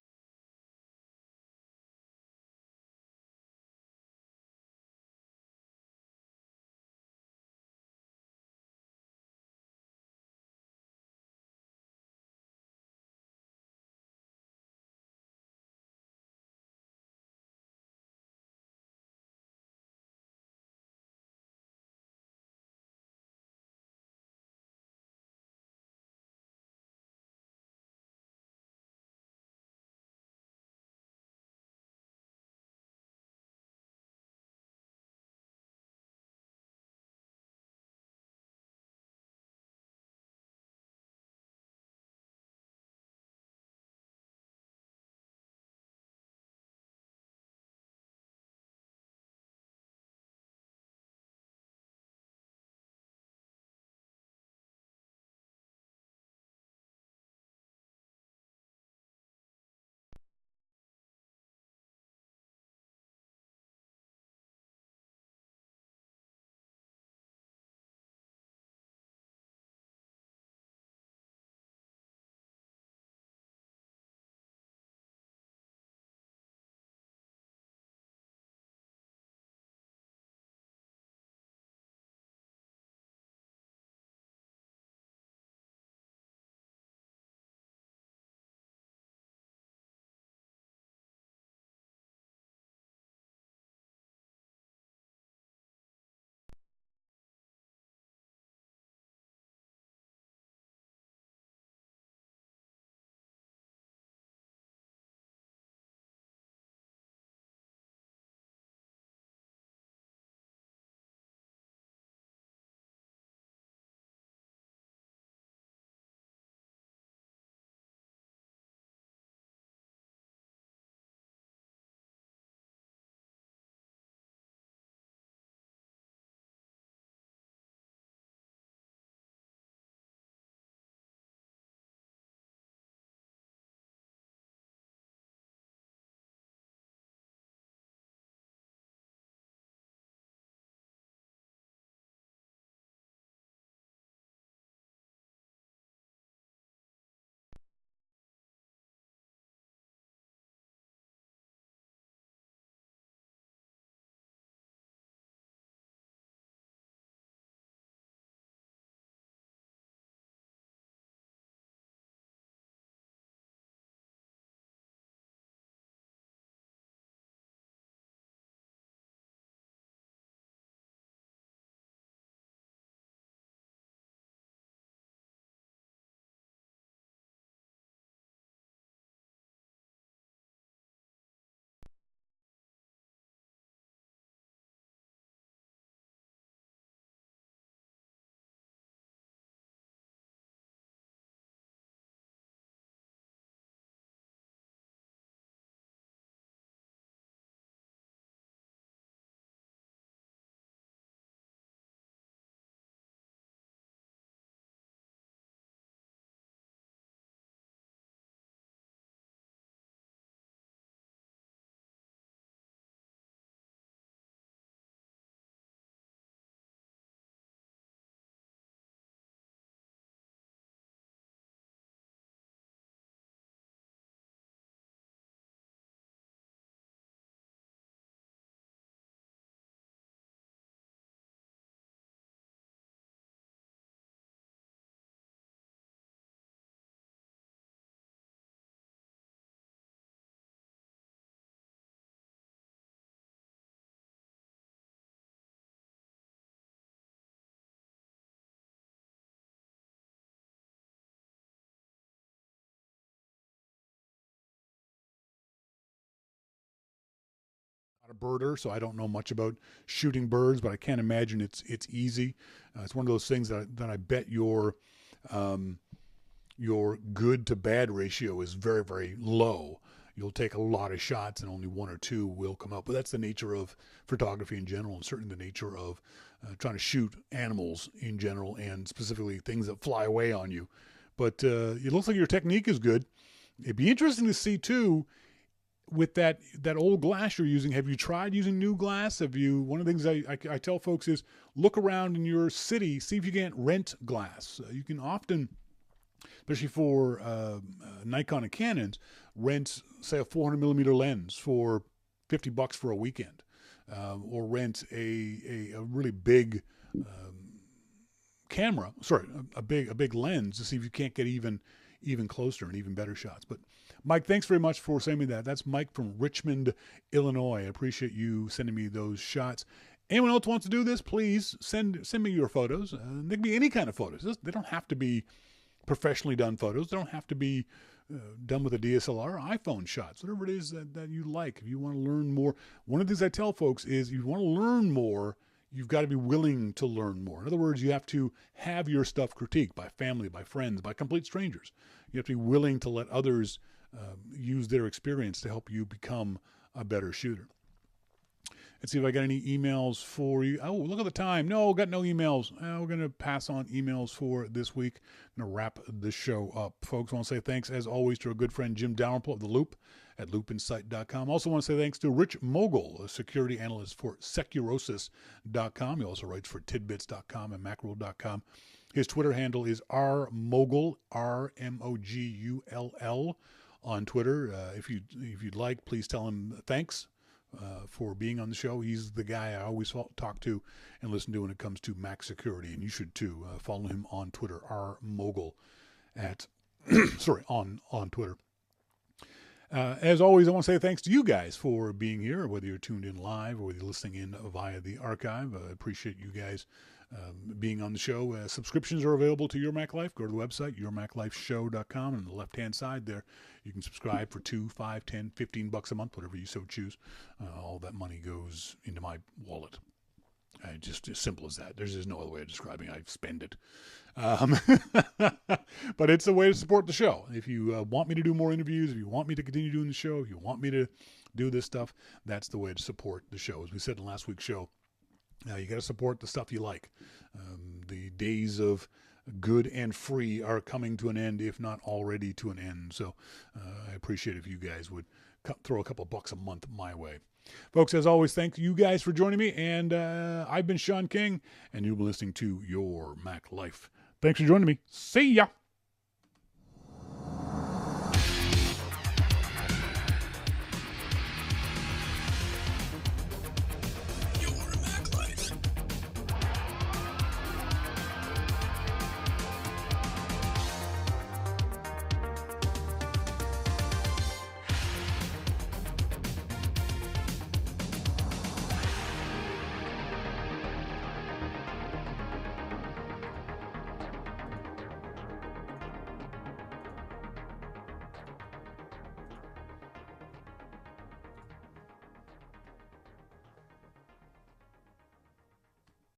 a birder, so I don't know much about shooting birds, but I can't imagine it's easy. It's one of those things that I bet your good to bad ratio is very, very low. You'll take a lot of shots and only one or two will come up. But that's the nature of photography in general, and certainly the nature of trying to shoot animals in general, and specifically things that fly away on you. But it looks like your technique is good. It'd be interesting to see too, with that old glass you're using. Have you tried using new glass? One of the things I tell folks is look around in your city, see if you can't rent glass. You can often, especially for Nikon and Canons, rent, say, a 400 millimeter lens for $50 for a weekend, or rent a really big camera. Sorry, a big lens to see if you can't get even closer and even better shots. But Mike, thanks very much for sending me that. That's Mike from Richmond, Illinois. I appreciate you sending me those shots. Anyone else wants to do this, please send me your photos. They can be any kind of photos. They don't have to be professionally done photos. They don't have to be done with a DSLR or iPhone shots, whatever it is that you like. If you want to learn more, one of the things I tell folks is if you want to learn more, you've got to be willing to learn more. In other words, you have to have your stuff critiqued by family, by friends, by complete strangers. You have to be willing to let others use their experience to help you become a better shooter. Let's see if I got any emails for you. Oh, look at the time. No, got no emails. We're going to pass on emails for this week. I'm going to wrap this show up. Folks, I want to say thanks, as always, to our good friend Jim Dalrymple of The Loop at loopinsight.com. Also want to say thanks to Rich Mogul, a security analyst for Securosis.com. He also writes for tidbits.com and macworld.com. His Twitter handle is rmogul, RMOGULL on Twitter. If you'd like, please tell him thanks for being on the show. He's the guy I always talk to and listen to when it comes to Mac security, and you should too. Follow him on Twitter, rmogul on Twitter. As always, I want to say thanks to you guys for being here, whether you're tuned in live or whether you're listening in via the archive. I appreciate you guys being on the show. Subscriptions are available to Your Mac Life. Go to the website, yourmaclifeshow.com, and on the left-hand side there, you can subscribe for $2, $5, $10, $15 a month, whatever you so choose. All that money goes into my wallet. Just as simple as that. There's just no other way of describing it. I spend it. But it's a way to support the show. If you want me to do more interviews, if you want me to continue doing the show, if you want me to do this stuff, that's the way to support the show. As we said in last week's show, you got to support the stuff you like. The days of good and free are coming to an end, if not already to an end. So I appreciate if you guys would throw a couple of bucks a month my way. Folks, as always, thank you guys for joining me. And I've been Shawn King, and you've been listening to Your Mac Life. Thanks for joining me. See ya.